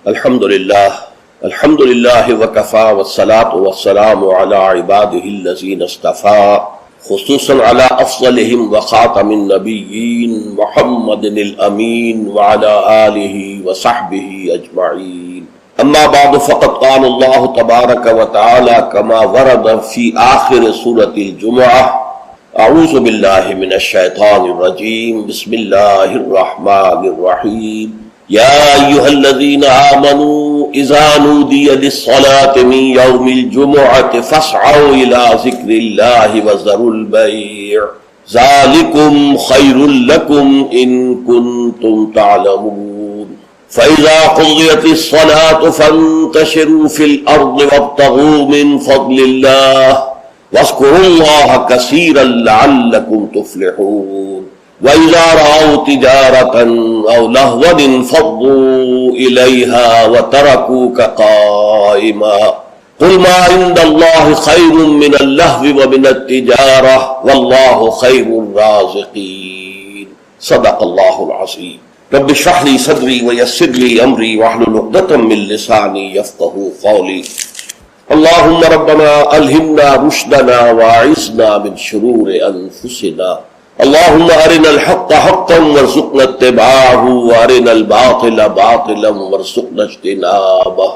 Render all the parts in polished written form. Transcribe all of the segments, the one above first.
الحمد للہ وکفا والصلاة والسلام علی عباده الذین اصطفى خصوصا علی افضلهم وخاتم النبیین محمد الامین وعلی آلہ وصحبہ اجمعین. اما بعد فقد قال اللہ تبارک وتعالی کما ورد فی آخر سورۃ الجمعہ: اعوذ باللہ من الشیطان الرجیم، بسم اللہ الرحمن الرحیم. یا ایھا الذین آمنوا اذا نودی للصلاة من یوم الجمعۃ فاسعوا الی ذکر اللہ وذروا البیع ذلکم خیر لکم ان کنتم تعلمون. فإذا قضيت الصلاة فانتشروا في الأرض وابتغوا من فضل الله واذكروا الله كثيرا لعلكم تفلحون. وإذا رأوا تجارة أو لهوا انفضوا إليها وتركوك قائما قل ما عند الله خير من اللهو ومن التجارة والله خير الرازقين. صدق الله العظيم. رب اشرح لي صدري ويسر لي امري واحلل عقدة من لساني يفقهوا قولي. اللهم ربنا الهمنا رشدنا واعصمنا من شرور انفسنا. اللهم ارنا الحق حقا وارزقنا اتباعه وارنا الباطل باطلا وارزقنا اجتنابه.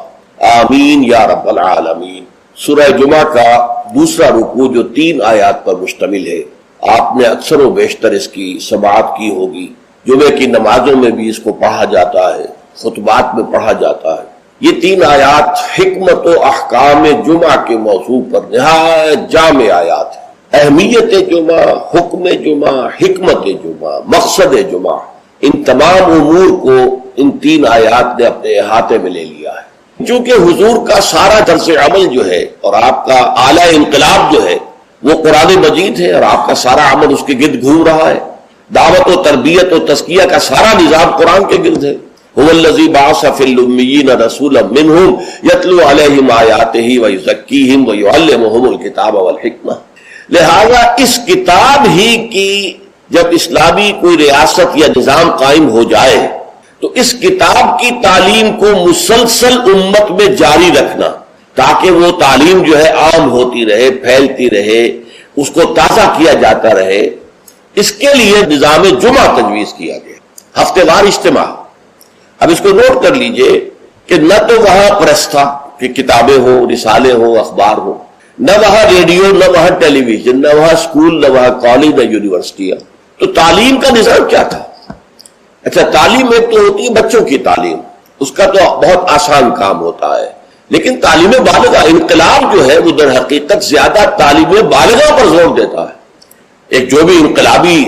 آمین یا رب العالمین. سورہ جمعہ کا دوسرا رکوع جو 3 آیات پر مشتمل ہے، آپ نے اکثر و بیشتر اس کی سماعت کی ہوگی. جمعے کی نمازوں میں بھی اس کو پڑھا جاتا ہے، خطبات میں پڑھا جاتا ہے. یہ 3 آیات حکمت و احکام جمعہ کے موضوع پر نہایت جامع آیات ہیں. اہمیت جمعہ، حکم جمعہ، حکمت جمعہ، مقصد جمعہ، ان تمام امور کو ان 3 آیات نے اپنے احاطے میں لے لیا ہے. چونکہ حضور کا سارا طرز عمل جو ہے اور آپ کا اعلی انقلاب جو ہے وہ قرآن مجید ہے، اور آپ کا سارا عمل اس کے گرد گھوم رہا ہے. دعوت و تربیت و تزکیہ کا سارا نظام قرآن کے گرد ہے. هو الذی بعث فی الامیین رسولا منہم یتلو علیہم آیاتہ ویزکیہم ویعلمہم الکتاب والحکمہ. لہذا اس کتاب ہی کی جب اسلامی کوئی ریاست یا نظام قائم ہو جائے تو اس کتاب کی تعلیم کو مسلسل امت میں جاری رکھنا، تاکہ وہ تعلیم جو ہے عام ہوتی رہے، پھیلتی رہے، اس کو تازہ کیا جاتا رہے، اس کے لیے نظام جمعہ تجویز کیا گیا. ہفتے وار اجتماع. اب اس کو نوٹ کر لیجئے کہ نہ تو وہاں پریس تھا کہ کتابیں ہوں، رسالے ہوں، اخبار ہوں، نہ وہاں ریڈیو، نہ وہاں ٹیلی ویژن، نہ وہاں اسکول، نہ وہاں کالج، نہ یونیورسٹیاں. تو تعلیم کا نظام کیا تھا؟ اچھا، تعلیم ایک تو ہوتی ہے بچوں کی تعلیم، اس کا تو بہت آسان کام ہوتا ہے. لیکن تعلیم بالغہ، انقلاب جو ہے وہ در حقیقت زیادہ تعلیم بالغہ پر زور دیتا ہے. ایک جو بھی انقلابی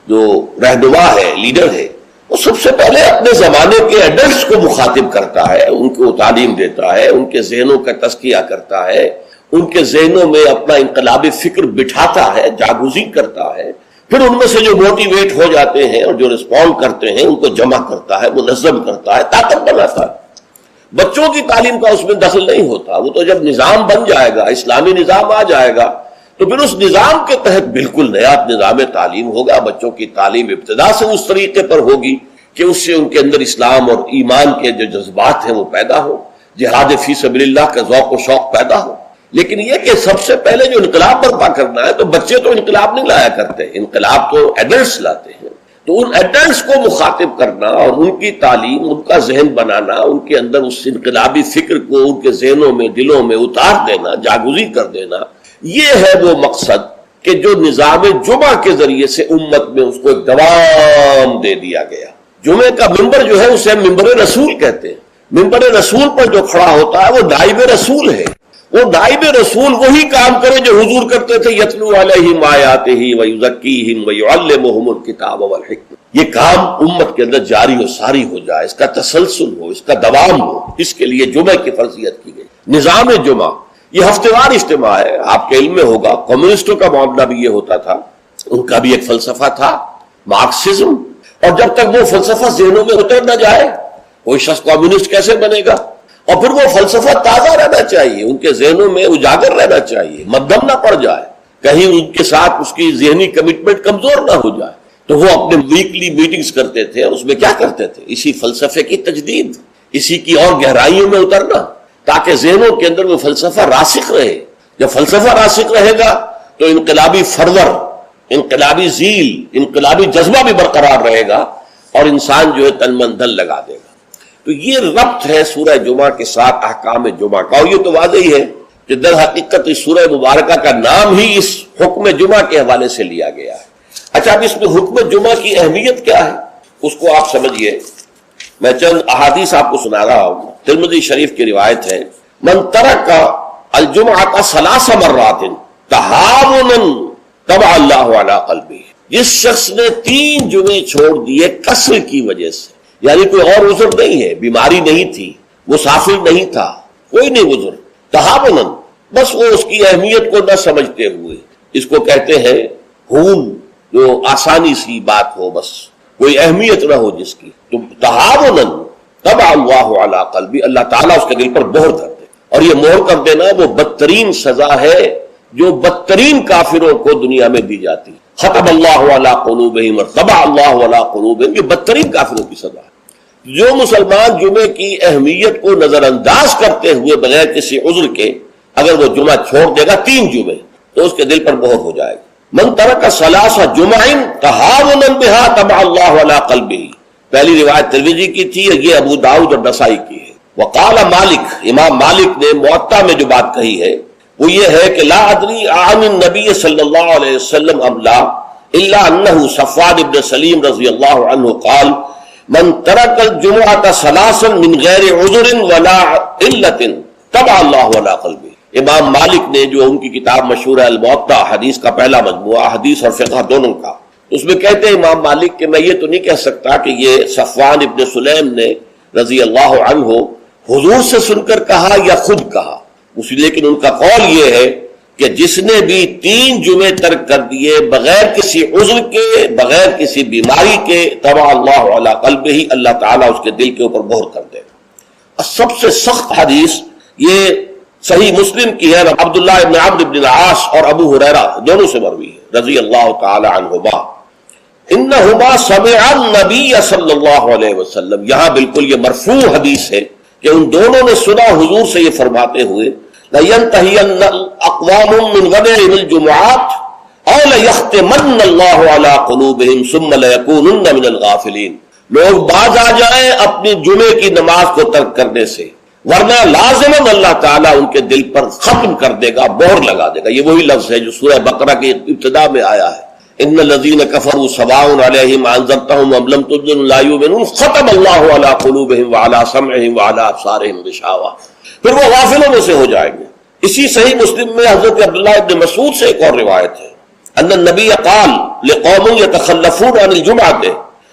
جو رہنما ہے، لیڈر ہے، وہ سب سے پہلے اپنے زمانے کے ایڈلٹس کو مخاطب کرتا ہے، ان کو تعلیم دیتا ہے، ان کے ذہنوں کا تزکیہ کرتا ہے، ان کے ذہنوں میں اپنا انقلابی فکر بٹھاتا ہے، جاگزین کرتا ہے. پھر ان میں سے جو موٹیویٹ ہو جاتے ہیں اور جو رسپونڈ کرتے ہیں ان کو جمع کرتا ہے، منظم کرتا ہے، طاقت بناتا ہے. بچوں کی تعلیم کا اس میں دخل نہیں ہوتا. وہ تو جب نظام بن جائے گا، اسلامی نظام آ جائے گا، تو پھر اس نظام کے تحت بالکل نیا نظام تعلیم ہوگا. بچوں کی تعلیم ابتدا سے اس طریقے پر ہوگی کہ اس سے ان کے اندر اسلام اور ایمان کے جو جذبات ہیں وہ پیدا ہو، جہاد فی سبیل اللہ کا ذوق و شوق پیدا ہو. لیکن یہ کہ سب سے پہلے جو انقلاب برپا کرنا ہے، تو بچے تو انقلاب نہیں لایا کرتے، انقلاب تو ایڈلٹس لاتے ہیں. تو ان ایڈلٹس کو مخاطب کرنا اور ان کی تعلیم، ان کا ذہن بنانا، ان کے اندر اس انقلابی فکر کو ان کے ذہنوں میں، دلوں میں اتار دینا، جاگزین کر دینا، یہ ہے وہ مقصد کہ جو نظام جمعہ کے ذریعے سے امت میں اس کو ایک دوام دے دیا گیا. جمعہ کا ممبر جو ہے اسے ممبر رسول کہتے ہیں. ممبر رسول پر جو کھڑا ہوتا ہے وہ نائب رسول ہے. وہ نائب رسول وہی کام کرے جو حضور کرتے تھے، یتلو علیہم آیاتہ ویزکیہم ویعلمہم الکتاب والحکمہ. یہ کام امت کے اندر جاری و ساری ہو جائے، اس کا تسلسل ہو، اس کا دوام ہو، اس کے لیے جمعہ کی فرضیت کی گئی. نظام جمعہ یہ ہفتے وار اجتماع ہے. آپ کے علم میں ہوگا کمیونسٹوں کا معاملہ بھی یہ ہوتا تھا. ان کا بھی ایک فلسفہ تھا، مارکسزم. اور جب تک وہ فلسفہ ذہنوں میں اتر نہ جائے، کوئی شخص کمیونسٹ کیسے بنے گا؟ اور پھر وہ فلسفہ تازہ رہنا چاہیے، ان کے ذہنوں میں اجاگر رہنا چاہیے، مدھم نہ پڑ جائے، کہیں ان کے ساتھ اس کی ذہنی کمٹمنٹ کمزور نہ ہو جائے. تو وہ اپنے ویکلی میٹنگز کرتے تھے، اور اس میں کیا کرتے تھے؟ اسی فلسفے کی تجدید، اسی کی اور گہرائیوں میں اترنا تاکہ ذہنوں کے اندر وہ فلسفہ راسخ رہے. جب فلسفہ راسخ رہے گا تو انقلابی فرور، انقلابی ذیل، انقلابی جذبہ بھی برقرار رہے گا اور انسان جو ہے تن من دھن لگا دے گا. تو یہ ربط ہے سورہ جمعہ کے ساتھ احکام جمعہ کا، اور یہ تو واضح ہی ہے کہ در حقیقت اس سورہ مبارکہ کا نام ہی اس حکم جمعہ کے حوالے سے لیا گیا ہے. اچھا، اب اس میں حکم جمعہ کی اہمیت کیا ہے اس کو آپ سمجھیے. میں چند احادیث آپ کو سنا رہا ہوں. ترمذی شریف کی روایت ہے، من ترک الجمعۃ ثلاث مرات تہاونا طبع اللہ علی قلبہ، جس شخص نے 3 جمعے چھوڑ دیے کسل کی وجہ سے، یعنی کوئی اور عذر نہیں ہے، بیماری نہیں تھی، مسافر نہیں تھا، کوئی نہیں عذر، تہاونا، بس وہ اس کی اہمیت کو نہ سمجھتے ہوئے، اس کو کہتے ہیں ہون، جو آسانی سی بات ہو، بس کوئی اہمیت نہ ہو جس کی، تو تہاونا طبع اللہ علی قلبہ، اللہ تعالیٰ اس کے دل پر مہر کر دے. اور یہ مہر کر دینا وہ بدترین سزا ہے جو بدترین کافروں کو دنیا میں دی جاتی ہے. ختم اللہ علی قلوبہم وطبع اللہ علی قلوبہم، یہ بدترین کافروں کی سزا ہے. جو مسلمان جمعے کی اہمیت کو نظر انداز کرتے ہوئے بغیر کسی عذر کے اگر وہ جمعہ چھوڑ دے گا 3 جمعے، تو اس کے دل پر مہر ہو جائے گا. من ترک ثلاث جمع تہاونا بها طبع اللہ علی قلبہ، پہلی روایت ترمذی کی تھی، یہ ابو داؤد اور نسائی کی ہے. وقال مالک، امام مالک نے موطا میں جو بات کہی ہے وہ یہ ہے کہ لا ادری عن النبی صلی اللہ علیہ وسلم ام لا الا انہ صفوان بن سلیم رضی اللہ عنہ قال من ترک الجمعۃ ثلاثا من غیر عذر ولا علت طبع اللہ علی قلبہ. امام مالک نے جو ان کی کتاب مشہور ہے الموطا، حدیث کا پہلا مجموعہ، حدیث اور فقہ دونوں کا، اس میں کہتے ہیں امام مالک کہ میں یہ تو نہیں کہہ سکتا کہ یہ صفوان ابن سلیم نے رضی اللہ عنہ حضور سے سن کر کہا یا خود کہا، لیکن ان کا قول یہ ہے کہ جس نے بھی 3 جمعے ترک کر دیے بغیر کسی عذر کے، بغیر کسی بیماری کے، طبع اللہ علی قلبہ، اللہ تعالیٰ اس کے دل کے اوپر مہر کر دے گا. سب سے سخت حدیث یہ صحیح مسلم کی ہے، عبداللہ ابن عمرو ابن العاص اور ابو ہریرہ دونوں سے مروی ہے رضی اللہ تعالی عنہما، انہما سمعا النبی صلی اللہ علیہ وسلم. یہاں بالکل یہ مرفوع حدیث ہے کہ ان دونوں نے سنا حضور سے یہ فرماتے ہوئے، لَيَنْتَهِيَنَّ أَقْوَامٌ مِّنْ غَدَرِهِمِ الْجُمُعَاتِ أَوْ لَيَخْتِمَنَّ اللَّهُ عَلَىٰ قُلُوبِهِمْ ثُمَّ لَيَكُونُنَّ مِنَ الْغَافِلِينَ. لوگ باز آ جائیں اپنی جمعے کی نماز کو ترک کرنے سے، ورنہ لازماً اللہ تعالیٰ ان کے دل پر ختم کر دے گا، مہر لگا دے گا. یہ وہی لفظ ہے جو سورہ بقرہ کی ابتدا میں آیا ہے، ان الذین کفروا سواء علیہم انذرتہم ام لم تنذرہم لا یؤمنون ختم اللہ علی قلوبہم وعلی سمعہم وعلی ابصارہم غشاوہ. پھر وہ غافلوں میں سے ہو جائیں گے. اسی صحیح مسلم میں حضرت عبداللہ ابن مسعود سے ایک اور روایت ہے، ان النبی قال لقوم یتخلفون عن الجمعۃ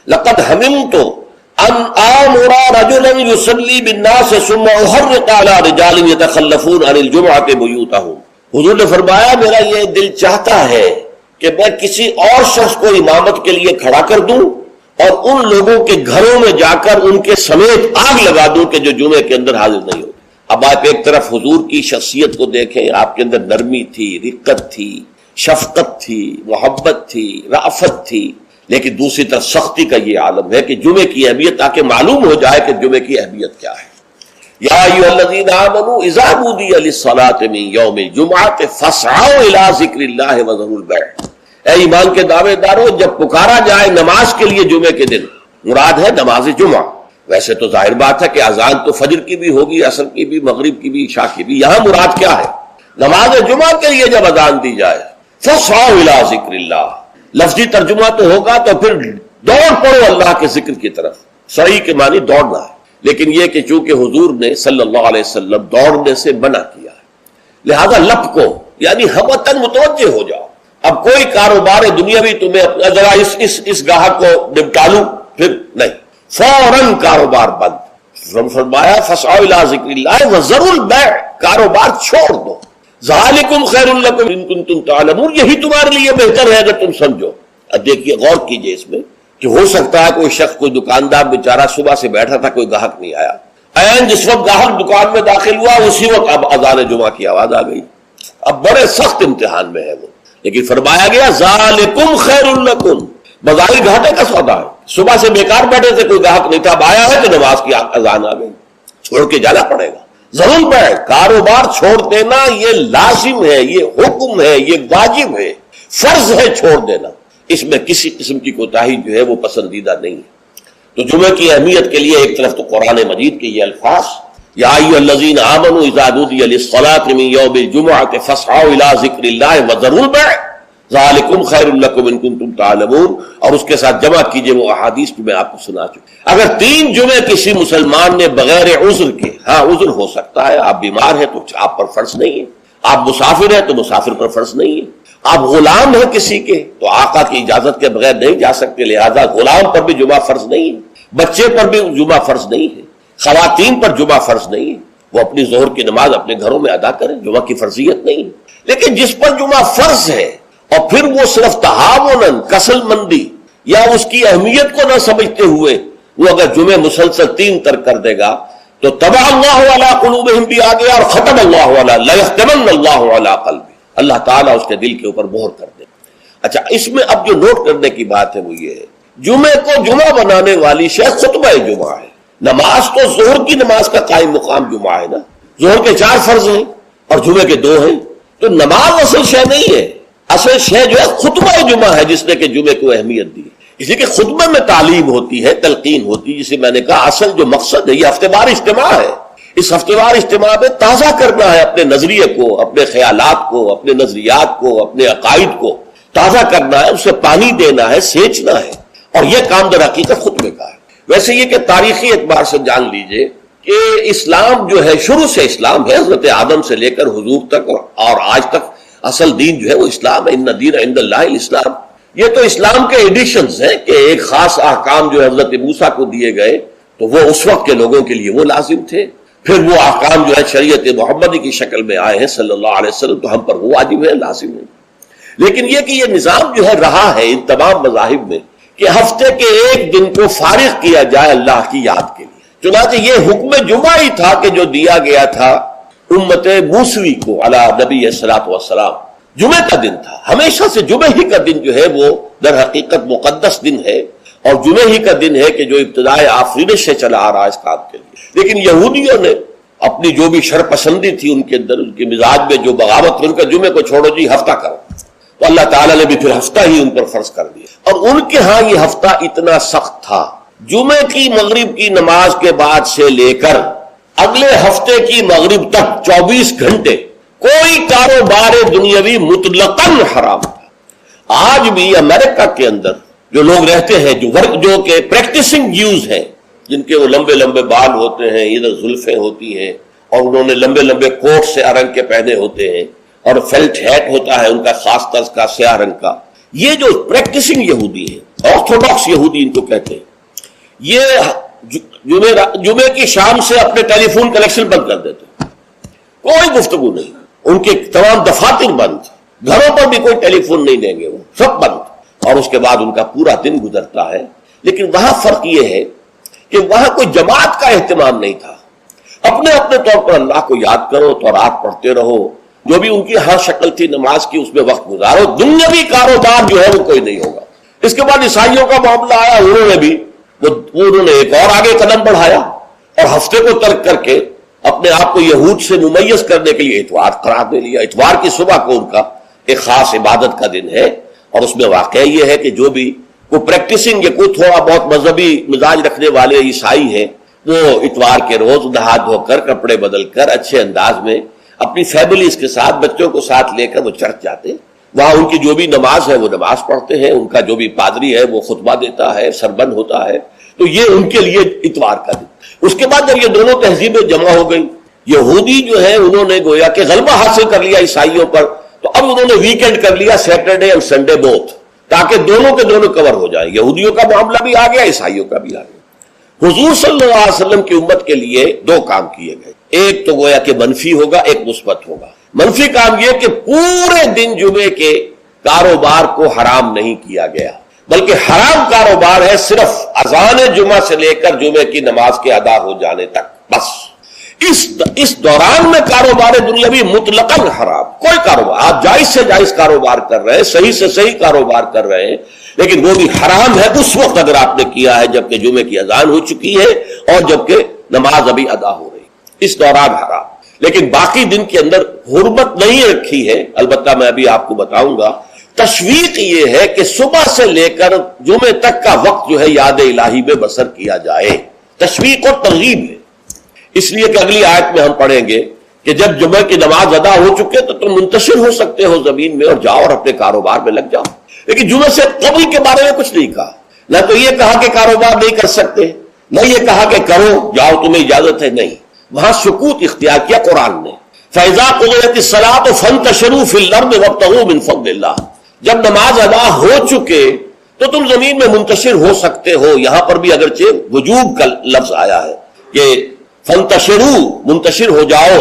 لقد ہممت ان آمر رجلا یصلی بالناس ثم احرق علی رجال یتخلفون عن الجمعۃ بیوتہم. حضور نے فرمایا میرا یہ دل چاہتا ہے کہ میں کسی اور شخص کو امامت کے لیے کھڑا کر دوں اور ان لوگوں کے گھروں میں جا کر ان کے سمیت آگ لگا دوں کہ جو جمعے کے اندر حاضر نہیں ہوتے. اب آپ ایک طرف حضور کی شخصیت کو دیکھیں، آپ کے اندر نرمی تھی، رقت تھی، شفقت تھی، محبت تھی، رأفت تھی، لیکن دوسری طرف سختی کا یہ عالم ہے کہ جمعے کی اہمیت، تاکہ معلوم ہو جائے کہ جمعے کی اہمیت کیا ہے. یا ایھا الذین آمنوا اذا نودی للصلاۃ من یوم الجمعۃ فاسعوا الی ذکر اللہ وذروا البیع. اے ایمان کے دعوے دارو، جب پکارا جائے نماز کے لیے جمعے کے دن، مراد ہے نماز جمعہ. ویسے تو ظاہر بات ہے کہ اذان تو فجر کی بھی ہوگی، عصر کی بھی، مغرب کی بھی، عشاء کی بھی. یہاں مراد کیا ہے؟ نماز جمعہ کے لیے جب اذان دی جائے فاسعوا الی ذکر اللہ، لفظی ترجمہ تو ہوگا تو پھر دوڑ پڑو اللہ کے ذکر کی طرف. صحیح کے معنی دوڑنا ہے، لیکن یہ کہ چونکہ حضور نے صلی اللہ علیہ وسلم دوڑنے سے منع کیا ہے، لہذا لپکو، یعنی ہمتاً متوجہ ہو جاؤ. اب کوئی کاروبار دنیاوی تمہیں ذرا اس گاہک کو نپٹا لوں، پھر نہیں، فوراً کاروبار بند. فرمایا فاسعوا الی ذکر اللہ وذروا البیع، کاروبار چھوڑ دو. ذالکم خیر لکم ان کنتم تعلمون، یہی تمہارے لیے بہتر ہے اگر تم سمجھو. اب دیکھیے، غور کیجئے اس میں کہ ہو سکتا ہے کوئی شخص، کوئی دکاندار بیچارہ صبح سے بیٹھا تھا، کوئی گاہک نہیں آیا، عین جس وقت گاہک دکان میں داخل ہوا اسی وقت اب اذان جمعہ کی آواز آ گئی. اب بڑے سخت امتحان میں ہے وہ، لیکن فرمایا گیا ذالکم خیر لکم، بظاہر گھاٹے کا سودا ہے. صبح سے بیکار بیٹھے تھے، کوئی گاہک نہیں تھا، اب آیا ہے تو نماز کی اذان آ گئی. چھوڑ کے جانا پڑے گا. ضرور پڑے. کاروبار چھوڑ دینا یہ لازم ہے، یہ حکم ہے، یہ واجب ہے، فرض ہے چھوڑ دینا. اس میں کسی قسم کی کوتاہی جو ہے وہ پسندیدہ نہیں ہے. تو جمعے کی اہمیت کے لیے ایک طرف تو قرآن مجید کے یہ الفاظ، یا ایھا الذین آمنوا اذا نودی للصلاۃ من یوم الجمعۃ فاسعوا الی ذکر اللہ وذروا البیع ذالکم خیر لکم ان کنتم تعلمون، اور اس کے ساتھ جمع کیجئے وہ احادیث جو میں آپ کو سنا چکا. اگر 3 جمعے کسی مسلمان نے بغیر عذر کے، ہاں عذر ہو سکتا ہے، آپ بیمار ہیں تو آپ پر فرض نہیں ہے، آپ مسافر ہیں تو مسافر پر فرض نہیں ہے، آپ غلام ہیں کسی کے تو آقا کی اجازت کے بغیر نہیں جا سکتے، لہذا غلام پر بھی جمعہ فرض نہیں ہے، بچے پر بھی جمعہ فرض نہیں ہے، خواتین پر جمعہ فرض نہیں ہے، وہ اپنی ظہر کی نماز اپنے گھروں میں ادا کریں، جمعہ کی فرضیت نہیں ہے. لیکن جس پر جمعہ فرض ہے اور پھر وہ صرف تہاوناً، کسل مندی یا اس کی اہمیت کو نہ سمجھتے ہوئے وہ اگر جمعے مسلسل 3 ترک کر دے گا تو طبع اللہ علی قلوبہم بھی آ گیا اور ختم اللہ علی لیختمن اللہ علی قلبہ، اللہ تعالیٰ اس کے دل کے اوپر مہر کر دے. اچھا، اس میں اب جو نوٹ کرنے کی بات ہے وہ یہ ہے، جمعے کو جمعہ بنانے والی شے خطبہ جمعہ ہے. نماز تو ظہر کی نماز کا قائم مقام جمعہ ہے نا، ظہر کے 4 فرض ہیں اور جمعے کے 2 ہیں، تو نماز اصل شے نہیں ہے. اصل شے جو ہے خطبہ جمعہ ہے، جس نے کہ جمعے کو اہمیت دی. اس لیے کہ خطبے میں تعلیم ہوتی ہے، تلقین ہوتی ہے، جسے میں نے کہا اصل جو مقصد ہے یہ ہفتے وار اجتماع ہے. اس ہفتے وار اجتماع میں تازہ کرنا ہے اپنے نظریے کو، اپنے خیالات کو، اپنے نظریات کو، اپنے عقائد کو تازہ کرنا ہے، اسے پانی دینا ہے، سینچنا ہے، اور یہ کام در حقیقت خطبے کا ہے. ویسے یہ کہ تاریخی اعتبار سے جان لیجئے کہ اسلام جو ہے شروع سے اسلام ہے، حضرت آدم سے لے کر حضور تک اور آج تک اصل دین جو ہے وہ اسلام ہے. ان الدین عند اللہ الاسلام. یہ تو اسلام کے ایڈیشنز ہیں کہ ایک خاص احکام جو حضرت موسیٰ کو دیے گئے تو وہ اس وقت کے لوگوں کے لیے وہ لازم تھے، پھر وہ احکام جو ہے شریعت محمدی کی شکل میں آئے ہیں صلی اللہ علیہ وسلم، تو ہم پر وہ واجب ہے، لازم ہے. لیکن یہ کہ یہ نظام جو ہے رہا ہے ان تمام مذاہب میں کہ ہفتے کے ایک دن کو فارغ کیا جائے اللہ کی یاد کے لیے. چنانچہ یہ حکم جمعہ ہی تھا کہ جو دیا گیا تھا امت موسوی کو علی نبی صلاۃ والسلام. جمعے کا دن تھا، ہمیشہ سے جمعے ہی کا دن جو ہے وہ در حقیقت مقدس دن ہے، اور جمعے ہی کا دن ہے کہ جو ابتدائے آفرینش سے چلا آ رہا ہے اس کام کے لیے. لیکن یہودیوں نے اپنی جو بھی شر پسندی تھی ان کے اندر، ان کے مزاج میں جو بغاوت تھی، ان کا جمعے کو چھوڑو جی ہفتہ کرو، تو اللہ تعالیٰ نے بھی پھر ہفتہ ہی ان پر فرض کر دیا. اور ان کے ہاں یہ ہفتہ اتنا سخت تھا، جمعے کی مغرب کی نماز کے بعد سے لے کر اگلے ہفتے کی مغرب تک 24 گھنٹے کوئی کاروبار دنیاوی مطلقاً حرام تھا. آج بھی امریکہ کے اندر جو لوگ رہتے ہیں، جو کہ پریکٹسنگ جیوز ہیں، جن کے وہ لمبے لمبے بال ہوتے ہیں، ادھر زلفیں ہوتی ہیں، اور انہوں نے لمبے لمبے کوٹ سے رنگ کے پہنے ہوتے ہیں، اور فیلٹ ہیٹ ہوتا ہے ان کا خاص طرز کا سیاہ رنگ کا. یہ جو پریکٹسنگ یہودی ہے، آرتھوڈاکس یہودی ان کو کہتے ہیں، یہ جمعے کی شام سے اپنے ٹیلی فون کنیکشن بند کر دیتے ہیں، کوئی گفتگو نہیں، ان کے تمام دفاتر بند، گھروں پر بھی کوئی ٹیلی فون نہیں دیں گے، وہ سب بند، اور اس کے بعد ان کا پورا دن گزرتا ہے. لیکن وہاں فرق یہ ہے کہ وہاں کوئی جماعت کا اہتمام نہیں تھا، اپنے اپنے طور پر اللہ کو یاد کرو، تورات پڑھتے رہو، جو بھی ان کی ہر شکل تھی نماز کی اس میں وقت گزارو، دنیاوی کاروبار جو ہے وہ کوئی نہیں ہوگا. اس کے بعد عیسائیوں کا معاملہ آیا، انہوں نے ایک اور آگے قدم بڑھایا اور ہفتے کو ترک کر کے اپنے آپ کو یہود سے ممیز کرنے کے لیے اتوار قرار دے لیا. اتوار کی صبح کو ان کا ایک خاص عبادت کا دن ہے، اور اس میں واقعہ یہ ہے کہ جو بھی کوئی پریکٹسنگ یا کوئی تھوڑا بہت مذہبی مزاج رکھنے والے عیسائی ہیں، وہ اتوار کے روز نہا دھو کر کپڑے بدل کر اچھے انداز میں اپنی فیملیز کے ساتھ، بچوں کو ساتھ لے کر وہ چرچ جاتے ہیں. وہاں ان کی جو بھی نماز ہے وہ نماز پڑھتے ہیں، ان کا جو بھی پادری ہے وہ خطبہ دیتا ہے، سربند ہوتا ہے. تو یہ ان کے لیے اتوار کا دن. اس کے بعد جب یہ دونوں تہذیبیں جمع ہو گئی، یہودی جو ہے انہوں نے گویا کہ غلبہ حاصل کر لیا عیسائیوں پر، تو اب انہوں نے ویکینڈ کر لیا، سیٹرڈے اور سنڈے بوتھ، تاکہ دونوں کے دونوں کور ہو جائیں. یہودیوں کا معاملہ بھی آ گیا، عیسائیوں کا بھی آ گیا. حضور صلی اللہ علیہ وسلم کی امت کے لیے 2 کام کیے گئے، ایک تو گویا کہ منفی ہوگا، ایک مثبت ہوگا. منفی کام یہ کہ پورے دن جمعے کے کاروبار کو حرام نہیں کیا گیا، بلکہ حرام کاروبار ہے صرف اذان جمعہ سے لے کر جمعے کی نماز کے ادا ہو جانے تک، بس. اس دوران میں کاروبار دنیاوی مطلقاً حرام. کوئی کاروبار آپ جائز سے جائز کاروبار کر رہے ہیں، صحیح سے صحیح کاروبار کر رہے ہیں، لیکن وہ بھی حرام ہے اس وقت اگر آپ نے کیا ہے جبکہ جمعے کی اذان ہو چکی ہے اور جبکہ نماز ابھی ادا ہو رہی ہے. اس دوران حرام. لیکن باقی دن کے اندر حرمت نہیں رکھی ہے. البتہ میں ابھی آپ کو بتاؤں گا. تشویق یہ ہے کہ صبح سے لے کر جمعے تک کا وقت جو ہے یاد الہی میں بسر کیا جائے. تشویق اور ترغیب ہے. اس لیے کہ اگلی آیت میں ہم پڑھیں گے کہ جب جمعہ کی نماز ادا ہو چکے تو تم منتشر ہو سکتے ہو زمین میں اور جاؤ اور اپنے کاروبار میں لگ جاؤ. لیکن جمعہ سے قبل کے بارے میں کچھ نہیں کہا. نہ تو یہ کہا کہ کاروبار نہیں کر سکتے، نہ یہ کہا کہ کرو جاؤ تمہیں اجازت ہے. نہیں، وہاں سکوت اختیار کیا قرآن نے. فَإِذَا قُضِيَتِ الصَّلَاةُ فَانتَشِرُوا فِي الْأَرْضِ وَابْتَغُوا مِن فَضْلِ اللَّهِ. جب نماز ادا ہو چکے تو تم زمین میں منتشر ہو سکتے ہو. یہاں پر بھی اگرچہ وجوب کا لفظ آیا ہے کہ فانتشروا، منتشر ہو جاؤ،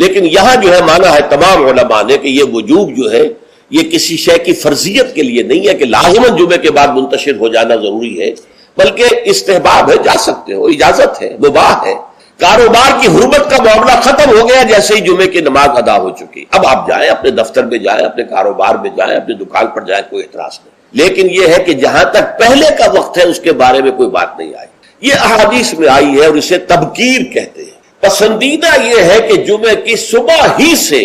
لیکن یہاں جو ہے مانا ہے تمام علماء نے کہ یہ وجوب جو ہے یہ کسی شے کی فرضیت کے لیے نہیں ہے کہ لازماً جمعے کے بعد منتشر ہو جانا ضروری ہے، بلکہ استحباب ہے، جا سکتے ہو، اجازت ہے، مباح ہے. کاروبار کی حرمت کا معاملہ ختم ہو گیا جیسے ہی جمعے کی نماز ادا ہو چکی. اب آپ جائیں، اپنے دفتر میں جائیں، اپنے کاروبار میں جائیں، اپنی دکان پر جائیں، کوئی اعتراض نہیں. لیکن یہ ہے کہ جہاں تک پہلے کا وقت ہے اس کے بارے میں کوئی بات نہیں آئی. یہ احادیث میں آئی ہے اور اسے تبکیر کہتے ہیں. پسندیدہ یہ ہے کہ جمعے کی صبح ہی سے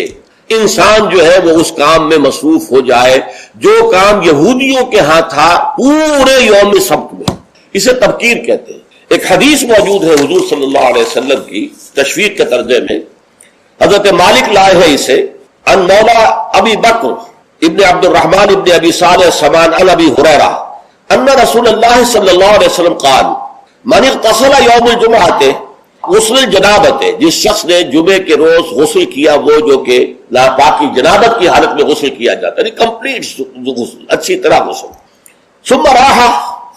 انسان جو ہے وہ اس کام میں مصروف ہو جائے جو کام یہودیوں کے ہاں تھا پورے یوم سبت میں. اسے تبکیر کہتے ہیں. ایک حدیث موجود ہے حضور صلی اللہ علیہ وسلم کی تشویق کے ترجمے میں. حضرت مالک لائے ہیں اسے ان مولا ابی بکر ابن عبد الرحمن ابن ابی صالح سمان عن ابی ہریرہ ان رسول اللہ صلی اللہ علیہ وسلم قال من اغتسل یوم الجمعۃ غسل جنابت. جس شخص نے جمعے کے روز غسل کیا، وہ جو کہ ناپاکی جنابت کی حالت میں غسل کیا جاتا ہے، کمپلیٹ غسل، اچھی طرح غسل. ثم راح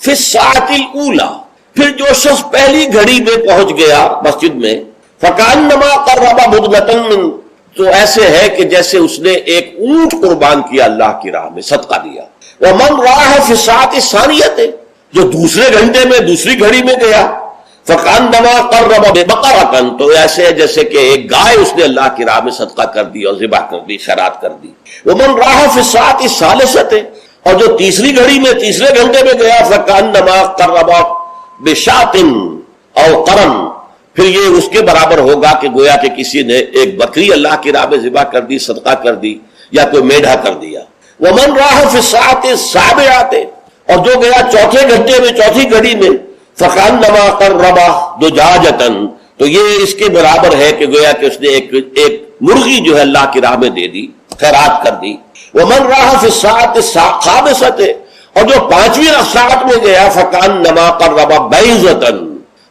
فی الساعۃ الاولی، پھر جو شخص پہلی گھڑی میں پہنچ گیا مسجد میں، فکانما قرب بدنۃ، تو ایسے ہے کہ جیسے اس نے ایک اونٹ قربان کیا اللہ کی راہ میں، صدقہ دیا. ومن راح فی الساعۃ الثانیۃ، جو دوسرے گھنٹے میں دوسری گھڑی میں گیا، فکانما قرب بقرۃ، تو ایسے ہے جیسے کہ ایک گائے اس نے اللہ کی راہ میں صدقہ کر دی اور ذبح کر دی، خیرات کر دی. ومن راح فی الساعۃ الثالثۃ، اور جو تیسری گھڑی میں تیسرے گھنٹے میں گیا، فکانما قرب بشاۃ او قرن، پھر یہ اس کے برابر ہوگا کہ گویا کہ کسی نے ایک بکری اللہ کی راہ میں ذبح کر دی، صدقہ کر دی، یا کوئی میڈھا کر دیا. ومن راح فی الساعۃ السابعۃ، اور جو گیا چوتھے گھنٹے میں چوتھی گھڑی میں، فکانما قرب دجاجۃ، تو یہ اس کے برابر ہے کہ گویا کہ اس نے ایک مرغی جو ہے اللہ کی راہ میں دے دی، خیرات کر دی. ومن راح فی الساعۃ الخامسۃ، اور جو پانچویں ساعت میں گیا، فکانما قرب بیضۃ،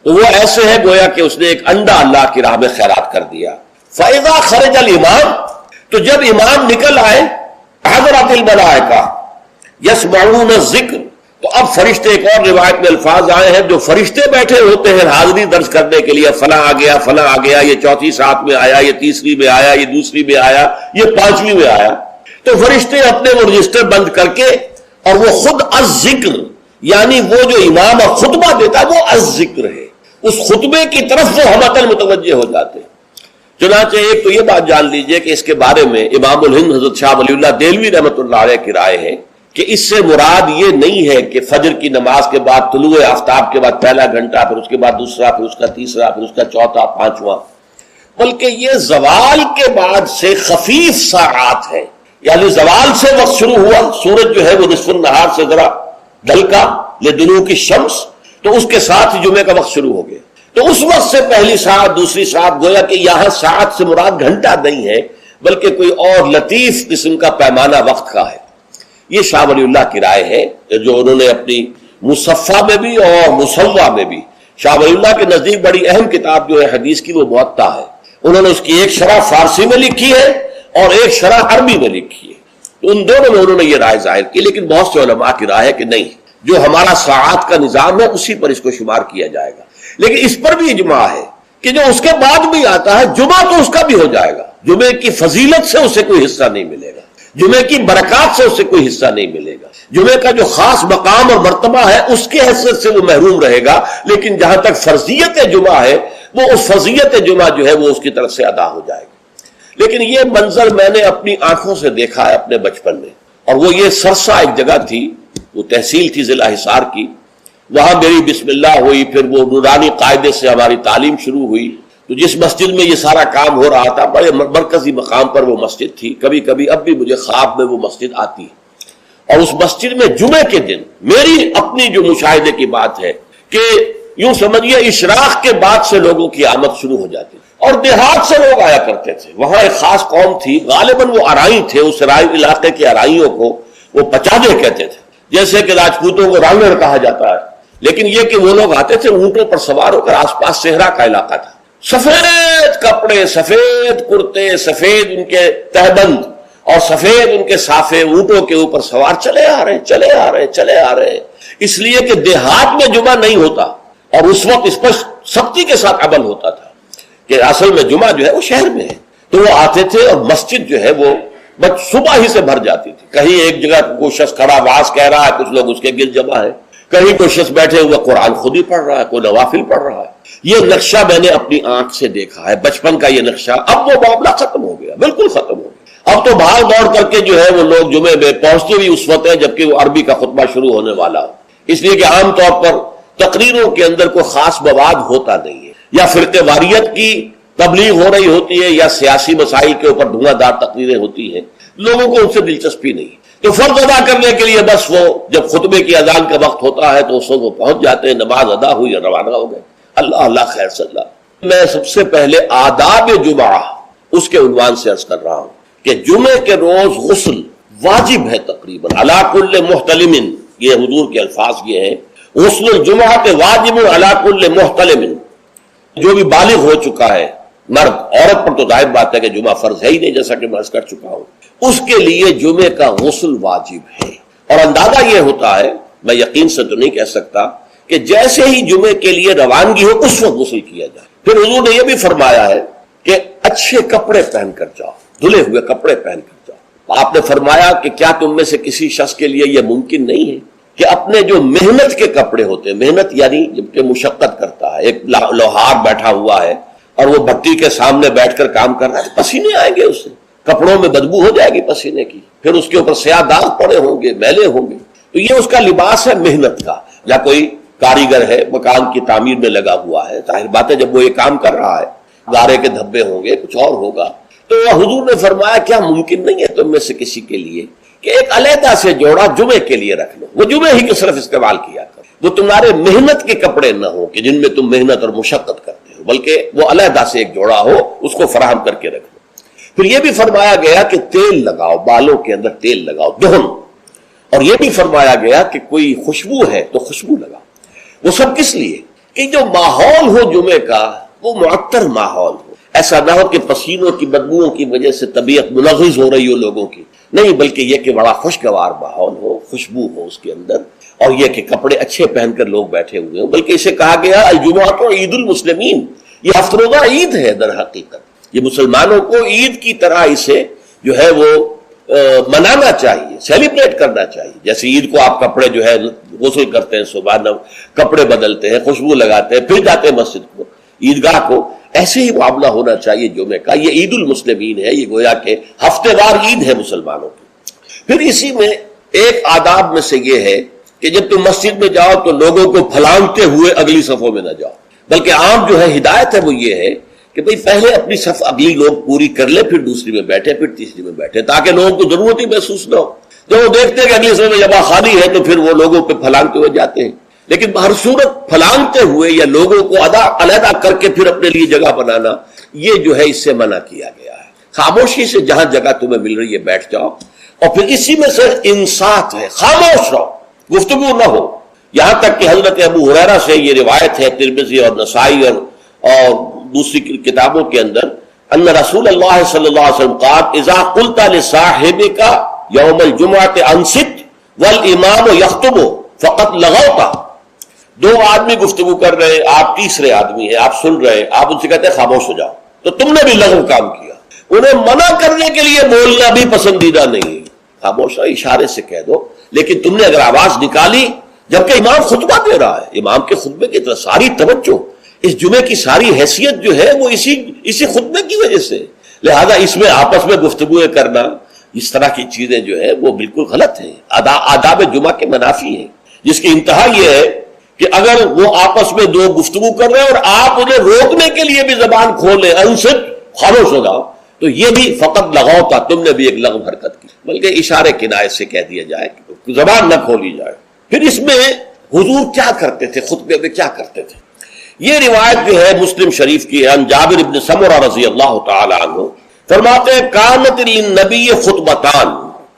تو وہ ایسے ہے گویا کہ اس نے ایک انڈا اللہ کی راہ میں خیرات کر دیا. فاذا خرج الامام، تو جب امام نکل آئے، حضرت الملائکہ یسمعون الذکر، تو اب فرشتے، ایک اور روایت میں الفاظ آئے ہیں جو فرشتے بیٹھے ہوتے ہیں حاضری درج کرنے کے لیے، فلاں آ گیا، فلاں آ گیا، یہ چوتھی ساتھ میں آیا، یہ تیسری میں آیا، یہ دوسری میں آیا، یہ پانچویں میں آیا. تو فرشتے اپنے وہ رجسٹر بند کر کے، اور وہ خود الذکر، یعنی وہ جو امام خطبہ دیتا ہے وہ الذکر ہے، اس خطبے کی طرف وہ ہمتن متوجہ ہو جاتے ہیں. چنانچہ ایک تو یہ بات جان لیجئے کہ اس کے بارے میں امام الہند حضرت شاہ ولی اللہ دہلوی رحمۃ اللہ علیہ کی رائے ہے کہ اس سے مراد یہ نہیں ہے کہ فجر کی نماز کے بعد طلوع آفتاب کے بعد پہلا گھنٹہ، پھر اس کے بعد دوسرا، پھر اس کا تیسرا، پھر اس کا چوتھا، پانچواں، بلکہ یہ زوال کے بعد سے خفیف ساعات ہے. یعنی زوال سے وقت شروع ہوا، سورج جو ہے وہ نصف النہار سے ذرا ڈھلکا لدنو کی شمس، تو اس کے ساتھ ہی جمعے کا وقت شروع ہو گیا. تو اس وقت سے پہلی ساعت، دوسری ساعت، گویا کہ یہاں ساعت سے مراد گھنٹہ نہیں ہے بلکہ کوئی اور لطیف قسم کا پیمانہ وقت کا ہے. یہ شاہ ولی اللہ کی رائے ہے جو انہوں نے اپنی مصفہ میں بھی اور مصوہ میں بھی، شاہ ولی اللہ کے نزدیک بڑی اہم کتاب جو ہے حدیث کی وہ موطا ہے. انہوں نے اس کی ایک شرح فارسی میں لکھی ہے اور ایک شرح عربی میں لکھی ہے. تو ان دونوں میں انہوں نے یہ رائے ظاہر کی، لیکن بہت سے علماء کی رائے ہے کہ نہیں، جو ہمارا ساعات کا نظام ہے اسی پر اس کو شمار کیا جائے گا. لیکن اس پر بھی اجماع ہے کہ جو اس کے بعد بھی آتا ہے جمعہ تو اس کا بھی ہو جائے گا، جمعے کی فضیلت سے اسے کوئی حصہ نہیں ملے گا، جمعے کی برکات سے اسے کوئی حصہ نہیں ملے گا، جمعے کا جو خاص مقام اور مرتبہ ہے اس کے حیثیت سے وہ محروم رہے گا. لیکن جہاں تک فرضیت جمعہ ہے وہ اس فرضیت جمعہ جو ہے وہ اس کی طرف سے ادا ہو جائے گا. لیکن یہ منظر میں نے اپنی آنکھوں سے دیکھا ہے اپنے بچپن میں، اور وہ یہ سرسا ایک جگہ تھی، وہ تحصیل تھی ضلع حصار کی، وہاں میری بسم اللہ ہوئی، پھر وہ نورانی قاعدے سے ہماری تعلیم شروع ہوئی. تو تو جس مسجد میں یہ سارا کام ہو رہا تھا بڑے مرکزی مقام پر وہ مسجد تھی، کبھی کبھی اب بھی مجھے خواب میں وہ مسجد آتی ہے، اور اس مسجد میں جمعے کے دن میری اپنی جو مشاہدے کی بات ہے کہ یوں سمجھیے اشراق کے بعد سے لوگوں کی آمد شروع ہو جاتی اور دیہات سے لوگ آیا کرتے تھے. وہاں ایک خاص قوم تھی، غالباً وہ ارائی تھے، اس ارائی علاقے کے ارائیوں کو وہ پچادے کہتے تھے، جیسے کہ راجپوتوں کو رانگڑ کہا جاتا ہے، لیکن یہ کہ وہ لوگ آتے تھے اونٹوں پر سوار ہو کر، آس پاس صحرا کا علاقہ تھا، سفید کپڑے، سفید کرتے، سفید ان کے تہبند اور سفید ان کے صافے، اونٹوں کے اوپر سوار چلے آ رہے. اس لیے کہ دیہات میں جمعہ نہیں ہوتا، اور اس وقت اس پر سختی کے ساتھ عمل ہوتا تھا کہ اصل میں جمعہ جو ہے وہ شہر میں ہے. تو وہ آتے تھے اور مسجد جو ہے وہ بس صبح ہی سے بھر جاتی تھی. کہیں ایک جگہ کوئی شخص کھڑا واز کہہ رہا ہے، کچھ لوگ اس کے گرد جمع ہے، کہیں کوئی شخص بیٹھے ہوئے قرآن خود ہی پڑھ رہا ہے، کوئی نوافل پڑھ رہا ہے. یہ نقشہ میں نے اپنی آنکھ سے دیکھا ہے، بچپن کا یہ نقشہ. اب وہ معاملہ ختم ہو گیا، بالکل ختم ہو گیا. اب تو بھاگ دوڑ کر کے جو ہے وہ لوگ جمعے میں پہنچتے بھی اس وقت ہے جبکہ وہ عربی کا خطبہ شروع ہونے والا ہو، اس لیے کہ عام طور پر تقریروں کے اندر کوئی خاص مواد ہوتا نہیں ہے، یا فرقہ واریت کی تبلیغ ہو رہی ہوتی ہے، یا سیاسی مسائل کے اوپر دھواں دار تقریریں ہوتی ہیں. لوگوں کو ان سے دلچسپی نہیں، تو فرض ادا کرنے کے لیے بس وہ جب خطبے کی اذان کا وقت ہوتا ہے تو اس وقت وہ پہنچ جاتے ہیں، نماز ادا ہوئی اور روانہ ہو گئے. اللہ خیر صلی اللہ. میں سب سے پہلے آداب جمعہ اس کے عنوان سے عرض کر رہا ہوں کہ جمعے کے روز غسل واجب ہے تقریباً علی کل محتلم. یہ حضور کے الفاظ یہ ہیں، غسل الجمعہ کے واجب علی کل محتلم. جو بھی بالغ ہو چکا ہے مرد، عورت پر تو ظاہر بات ہے کہ جمعہ فرض ہے ہی نہیں، جیسا کہ میں عرض کر چکا ہوں، اس کے لیے جمعے کا غسل واجب ہے. اور اندازہ یہ ہوتا ہے، میں یقین سے تو نہیں کہہ سکتا، کہ جیسے ہی جمعے کے لیے روانگی ہو اس وقت غسل کیا جائے. پھر حضور نے یہ بھی فرمایا ہے کہ اچھے کپڑے پہن کر جاؤ، دھلے ہوئے کپڑے پہن کر جاؤ. آپ نے فرمایا کہ کیا تم میں سے کسی شخص کے لیے یہ ممکن نہیں ہے کہ اپنے جو محنت کے کپڑے ہوتے ہیں، محنت یعنی جب کہ مشقت کرتا ہے، ایک لوہار بیٹھا ہوا ہے اور وہ بھٹی کے سامنے بیٹھ کر کام کر رہا ہے، پسینے آئیں گے اس سے، کپڑوں میں بدبو ہو جائے گی پسینے کی، پھر اس کے اوپر سیاہ داغ پڑے ہوں گے، میلے ہوں گے. تو یہ اس کا لباس ہے محنت کا. یا کوئی کاریگر ہے، مکان کی تعمیر میں لگا ہوا ہے، ظاہر بات ہے جب وہ یہ کام کر رہا ہے گارے کے دھبے ہوں گے، کچھ اور ہوگا. تو حضور نے فرمایا کیا ممکن نہیں ہے تم میں سے کسی کے لیے کہ ایک علیحدہ سے جوڑا جمعے کے لیے رکھ لو، وہ جمعے ہی کے صرف استعمال کیا کرو، وہ تمہارے محنت کے کپڑے نہ ہو کہ جن میں تم محنت اور مشقت کرتے ہو، بلکہ وہ علیحدہ سے ایک جوڑا ہو، اس کو فراہم کر کے رکھ لو. پھر یہ بھی فرمایا گیا کہ تیل لگاؤ، بالوں کے اندر تیل لگاؤ، دہن. اور یہ بھی فرمایا گیا کہ کوئی خوشبو ہے تو خوشبو لگاؤ. وہ سب کس لیے کہ جو ماحول ہو جمعے کا وہ معطر ماحول ہو، ایسا نہ ہو کہ پسینوں کی بدبوؤں کی وجہ سے طبیعت منغص ہو رہی ہو لوگوں کی، نہیں، بلکہ یہ کہ بڑا خوشگوار ماحول ہو، خوشبو ہو اس کے اندر، اور یہ کہ کپڑے اچھے پہن کر لوگ بیٹھے ہوئے ہوں. بلکہ اسے کہا گیا الجمعۃ عید المسلمین، یہ ہفتہ روزہ عید ہے در حقیقت. یہ مسلمانوں کو عید کی طرح اسے جو ہے وہ منانا چاہیے، سیلیبریٹ کرنا چاہیے. جیسے عید کو آپ کپڑے جو ہے غسل کرتے ہیں، صبح کپڑے بدلتے ہیں، خوشبو لگاتے ہیں، پھر جاتے ہیں مسجد کو، عیدگاہ کو، ایسے ہی معاملہ ہونا چاہیے جمعے کا. یہ عید المسلمین ہے، یہ گویا کہ ہفتے وار عید ہے مسلمانوں کی. پھر اسی میں ایک آداب میں سے یہ ہے کہ جب تم مسجد میں جاؤ تو لوگوں کو پھلانگتے ہوئے اگلی صفوں میں نہ جاؤ، بلکہ عام جو ہے ہدایت ہے وہ یہ ہے کہ بھئی پہلے اپنی صف اگلی لوگ پوری کر لے، پھر دوسری میں بیٹھے، پھر تیسری میں بیٹھے، تاکہ لوگوں کو ضرورت ہی محسوس نہ ہو. جب وہ دیکھتے ہیں کہ اگلی صف میں جگہ خالی ہے تو پھر وہ لوگوں پہ پھلانگتے ہوئے جاتے ہیں. لیکن ہر صورت پھلانگتے ہوئے یا لوگوں کو علیحدہ کر کے پھر اپنے لیے جگہ بنانا، یہ جو ہے اس سے منع کیا گیا ہے. خاموشی سے جہاں جگہ تمہیں مل رہی ہے بیٹھ جاؤ. اور پھر اسی میں سے انصات ہے، خاموش رہو، گفتگو نہ ہو. یہاں تک کہ حضرت ابو ہریرہ سے یہ روایت ہے ترمذی اور نسائی اور دوسری کتابوں کے اندر، ان رسول اللہ صلی اللہ علیہ وسلم قال اذا قلت لصاحبك یوم الجمعۃ انصت والامام یخطب فقط لغوت. دو آدمی گفتگو کر رہے، آپ تیسرے آدمی ہیں، آپ سن رہے، آپ ان سے کہتے ہیں خاموش ہو جاؤ، تو تم نے بھی لغو کام کیا. انہیں منع کرنے کے لیے بولنا بھی پسندیدہ نہیں ہے، خاموش رہو، اشارے سے کہہ دو. لیکن تم نے اگر آواز نکالی جبکہ امام خطبہ دے رہا ہے، امام کے خطبے کی طرف ساری توجہ، اس جمعے کی ساری حیثیت جو ہے وہ اسی خطبے کی وجہ سے، لہذا اس میں آپس میں گفتگویں کرنا، اس طرح کی چیزیں جو ہے وہ بالکل غلط ہیں، آداب جمعہ کے منافی ہیں. جس کی انتہا یہ ہے کہ اگر وہ آپس میں دو گفتگو کر رہے ہیں اور آپ انہیں روکنے کے لیے بھی زبان کھولیں، انصت، خاموش ہو جاؤ، تو یہ بھی فقط لغو تھا، تم نے بھی ایک لغو حرکت کی، بلکہ اشارے کنایت سے کہہ دیا جائے کہ زبان نہ کھولی جائے۔ پھر اس میں حضور کیا کرتے تھے، خطبے میں کیا کرتے تھے؟ یہ روایت جو ہے مسلم شریف کی ہے، جابر بن سمرہ رضی اللہ تعالی عنہ فرماتے ہیں کانت للنبی خطبتان،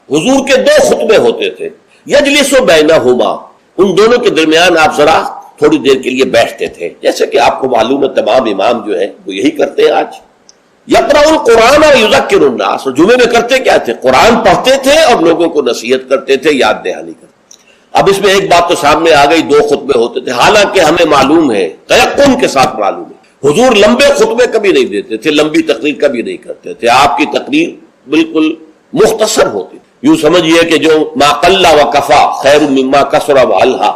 حضور کے دو خطبے ہوتے تھے، یجلس بینہما، ان دونوں کے درمیان آپ ذرا تھوڑی دیر کے لیے بیٹھتے تھے، جیسے کہ آپ کو معلوم ہے تمام امام جو ہے وہ یہی کرتے ہیں آج۔ یقرأ القرآن اور یذکر الناس، اور جمعے میں کرتے کیا تھے؟ قرآن پڑھتے تھے اور لوگوں کو نصیحت کرتے تھے، یاد دہانی کرتے۔ اب اس میں ایک بات تو سامنے آ گئی، دو خطبے ہوتے تھے، حالانکہ ہمیں معلوم ہے، تیقن کے ساتھ معلوم ہے، حضور لمبے خطبے کبھی نہیں دیتے تھے، لمبی تقریر کبھی نہیں کرتے تھے، آپ کی تقریر بالکل مختصر ہوتی تھی۔ یوں سمجھیے کہ جو ما قل و کفا خیر مما کثر و الہا،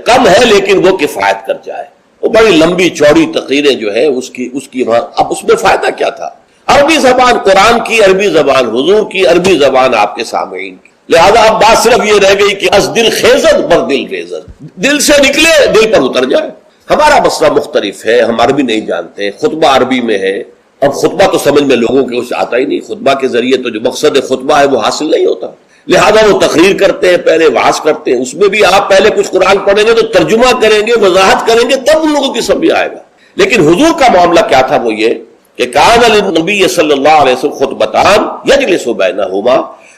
کم ہے لیکن وہ کفایت کر جائے، وہ بڑی لمبی چوڑی تقریریں جو ہے اس کی اب اس میں فائدہ کیا تھا؟ عربی زبان قرآن کی، عربی زبان حضور کی، عربی زبان آپ کے سامعین کی، لہذا اب بات صرف یہ رہ گئی کہ از دل خیزت بر دل ریزت، دل سے نکلے دل پر اتر جائے۔ ہمارا مسئلہ مختلف ہے، ہم عربی نہیں جانتے، خطبہ عربی میں ہے، اب خطبہ تو سمجھ میں لوگوں کے کچھ آتا ہی نہیں، خطبہ کے ذریعے تو جو مقصد خطبہ ہے وہ حاصل نہیں ہوتا، لہذا وہ تقریر کرتے ہیں، پہلے وعظ کرتے ہیں، اس میں بھی آپ پہلے کچھ قرآن پڑھیں گے تو ترجمہ کریں گے، وضاحت کریں گے، تب ان لوگوں کی سمجھ آئے گا۔ لیکن حضور کا معاملہ کیا تھا؟ وہ یہ کہ کان للنبی صلی اللہ علیہ وسلم خطبتان یجلس بینہما۔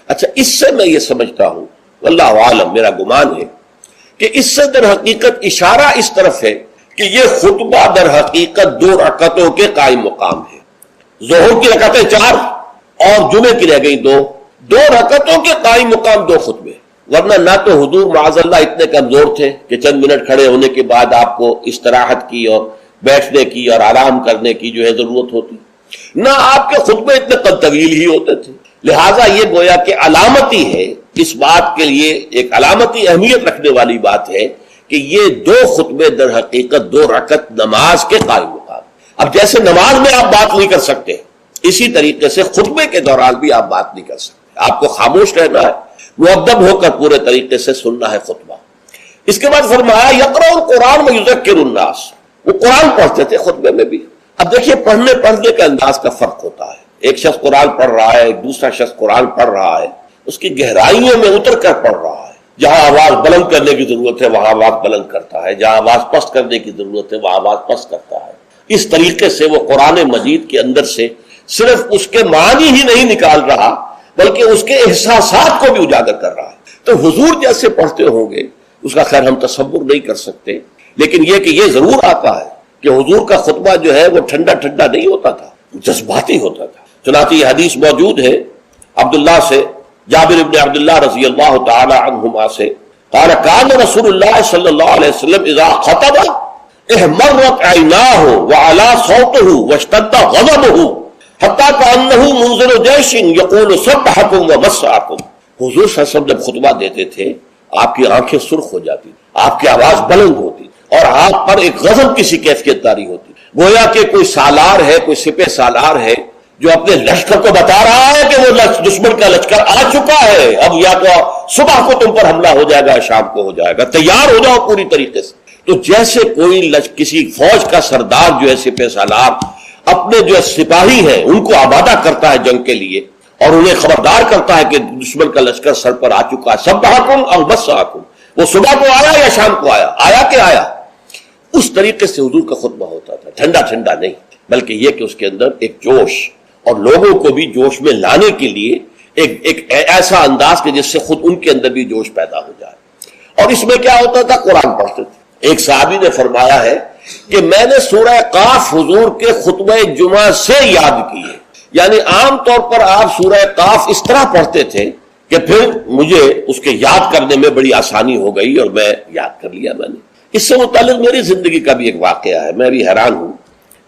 اچھا، اس سے میں یہ سمجھتا ہوں، واللہ عالم، میرا گمان ہے کہ اس سے در حقیقت اشارہ اس طرف ہے کہ یہ خطبہ در حقیقت دو رکعتوں کے قائم مقام ہے، ظہر کی رکعتیں 4 اور جمعے کی رہ گئی 2، 2 رکعتوں کے قائم مقام 2 خطبے، ورنہ نہ تو حضور معاذ اللہ اتنے کمزور تھے کہ چند منٹ کھڑے ہونے کے بعد آپ کو استراحت کی اور بیٹھنے کی اور آرام کرنے کی جو ہے ضرورت ہوتی، نہ آپ کے خطبے اتنے طویل ہی ہوتے تھے، لہٰذا یہ گویا کہ علامتی ہے، اس بات کے لیے ایک علامتی اہمیت رکھنے والی بات ہے کہ یہ 2 خطبے در حقیقت 2 رکعت نماز کے قائم مقام۔ اب جیسے نماز میں آپ بات نہیں کر سکتے، اسی طریقے سے خطبے کے دوران بھی آپ بات نہیں کر سکتے، آپ کو خاموش رہنا ہے، مؤدب ہو کر پورے طریقے سے سننا ہے خطبہ۔ اس کے بعد فرمایا یقرأ القرآن ویذکر الناس، وہ قرآن پڑھتے تھے خطبے میں بھی۔ اب دیکھیے پڑھنے کا انداز کا فرق ہوتا ہے، ایک شخص قرآن پڑھ رہا ہے، ایک دوسرا شخص قرآن پڑھ رہا ہے، اس کی گہرائیوں میں اتر کر پڑھ رہا ہے، جہاں آواز بلند کرنے کی ضرورت ہے وہاں آواز بلند کرتا ہے، جہاں آواز پست کرنے کی ضرورت ہے وہاں آواز پست کرتا ہے۔ اس طریقے سے وہ قرآن مجید کے اندر سے صرف اس کے معنی ہی نہیں نکال رہا بلکہ اس کے احساسات کو بھی اجاگر کر رہا ہے۔ تو حضور جیسے پڑھتے ہوں گے اس کا خیر ہم تصور نہیں کر سکتے، لیکن یہ کہ یہ ضرور آتا ہے کہ حضور کا خطبہ جو ہے وہ ٹھنڈا ٹھنڈا نہیں ہوتا تھا، جذباتی ہوتا تھا۔ چنانچہ یہ حدیث موجود ہے عبداللہ سے، جابر بن عبداللہ رضی اللہ تعالی عنہما سے، قال کان رسول اللہ صلی اللہ علیہ وسلم اذا خطب احمرت عیناہ وعلا صوتہ واشتد غضبہ حتی کانہ منذر جیش یقول سبحکم ومسعکم۔ حضور صلی اللہ علیہ وسلم جب خطبہ دیتے تھے آپ کی آنکھیں سرخ ہو جاتی، آپ کی آواز بلند ہوتی اور آپ پر ایک غضب کی سی کیفیت طاری ہوتی، گویا کہ کوئی سالار ہے، کوئی سپہ سالار ہے جو اپنے لشکر کو بتا رہا ہے کہ وہ دشمن کا لشکر آ چکا ہے، اب یا تو صبح کو تم پر حملہ ہو جائے گا، شام کو ہو جائے گا، تیار ہو جاؤ پوری طریقے سے۔ تو جیسے کوئی کسی فوج کا سردار جو ہے سپہ سالار اپنے جو سپاہی ہیں ان کو آمادہ کرتا ہے جنگ کے لیے اور انہیں خبردار کرتا ہے کہ دشمن کا لشکر سر پر آ چکا ہے، سبحکم او مسعکم، وہ صبح کو آیا یا شام کو آیا، آیا کہ آیا، اس طریقے سے حضور کا خطبہ ہوتا تھا، ٹھنڈا ٹھنڈا نہیں، بلکہ یہ کہ اس کے اندر ایک جوش اور لوگوں کو بھی جوش میں لانے کے لیے ایک ایسا انداز کہ جس سے خود ان کے اندر بھی جوش پیدا ہو جائے۔ اور اس میں کیا ہوتا تھا؟ قرآن پڑھتے تھے۔ ایک صحابی نے فرمایا ہے کہ میں نے سورہ قاف حضور کے خطبہ جمعہ سے یاد کی ہے، یعنی عام طور پر آپ سورہ قاف اس طرح پڑھتے تھے کہ پھر مجھے اس کے یاد کرنے میں بڑی آسانی ہو گئی اور میں یاد کر لیا میں نے۔ اس سے متعلق میری زندگی کا بھی ایک واقعہ ہے، میں بھی حیران ہوں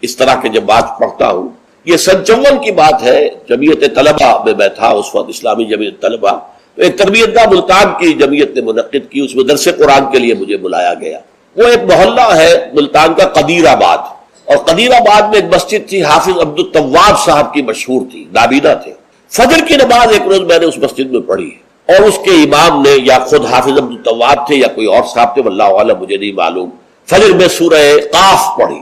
اس طرح کے جب بات پڑھتا ہوں۔ یہ سن 54 کی بات ہے، جمعیت طلبہ میں میں تھا اس وقت، اسلامی جمعیت طلبہ، ایک تربیت گاہ ملتان کی جمعیت نے منعقد کی، اس میں درس قرآن کے لیے مجھے بلایا گیا۔ وہ ایک محلہ ہے ملتان کا قدیر آباد، اور قدیر آباد میں ایک مسجد تھی، حافظ عبد التواب صاحب کی مشہور تھی، نابینا تھے۔ فجر کی نماز ایک روز میں نے اس مسجد میں پڑھی، اور اس کے امام نے یا خود حافظ عبد التواب تھے یا کوئی اور صاحب تھے، واللہ اعلم، مجھے نہیں معلوم، فجر میں سورہ قاف پڑھی،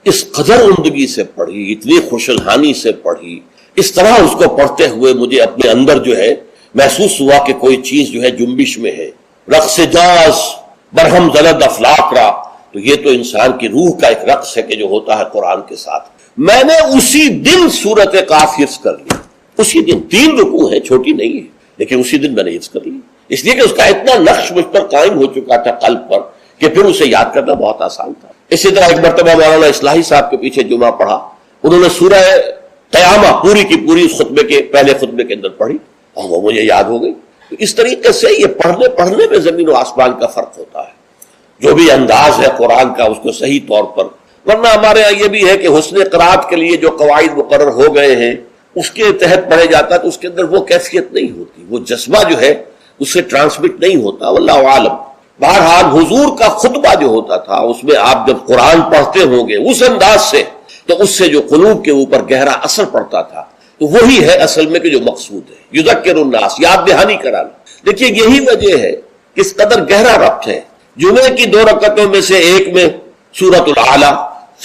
اس قدر عمدگی سے پڑھی، اتنی خوشالحانی سے پڑھی، اس طرح اس کو پڑھتے ہوئے مجھے اپنے اندر جو ہے محسوس ہوا کہ کوئی چیز جو ہے جنبش میں ہے، رقص جاز برہم زلد افلاک را، تو یہ تو انسان کی روح کا ایک رقص ہے کہ جو ہوتا ہے قرآن کے ساتھ۔ میں نے اسی دن سورت قاف حفظ کر لی، اسی دن، 3 رکوع ہیں، چھوٹی نہیں ہے، لیکن اسی دن میں نے حفظ کر لی، اس لیے کہ اس کا اتنا نقش مجھ پر قائم ہو چکا تھا قلب پر کہ پھر اسے یاد کرنا بہت آسان تھا۔ اسی طرح ایک مرتبہ مولانا اصلاحی صاحب کے پیچھے جمعہ پڑھا، انہوں نے سورہ قیامہ پوری کی پوری اس خطبے کے پہلے خطبے کے اندر پڑھی اور وہ مجھے یاد ہو گئی۔ تو اس طریقے سے یہ پڑھنے میں زمین و آسمان کا فرق ہوتا ہے، جو بھی انداز ہے قرآن کا اس کو صحیح طور پر، ورنہ ہمارے یہاں یہ بھی ہے کہ حسن قرات کے لیے جو قواعد مقرر ہو گئے ہیں اس کے تحت پڑھے جاتا ہے تو اس کے اندر وہ کیفیت نہیں ہوتی، وہ جذبہ جو ہے اس سے ٹرانسمٹ نہیں ہوتا، واللہ عالم۔ بہرحال حضور کا خطبہ جو ہوتا تھا اس میں آپ جب قرآن پڑھتے ہوں گے اس انداز سے تو اس سے جو قلوب کے اوپر گہرا اثر پڑتا تھا، تو وہی ہے اصل میں کہ جو مقصود ہے، یذکر الناس، یاد دہانی کرانا۔ دیکھیے یہی وجہ ہے کس قدر گہرا ربط ہے۔ جمعے کی 2 رکعتوں میں سے ایک میں سورۃ الاعلیٰ،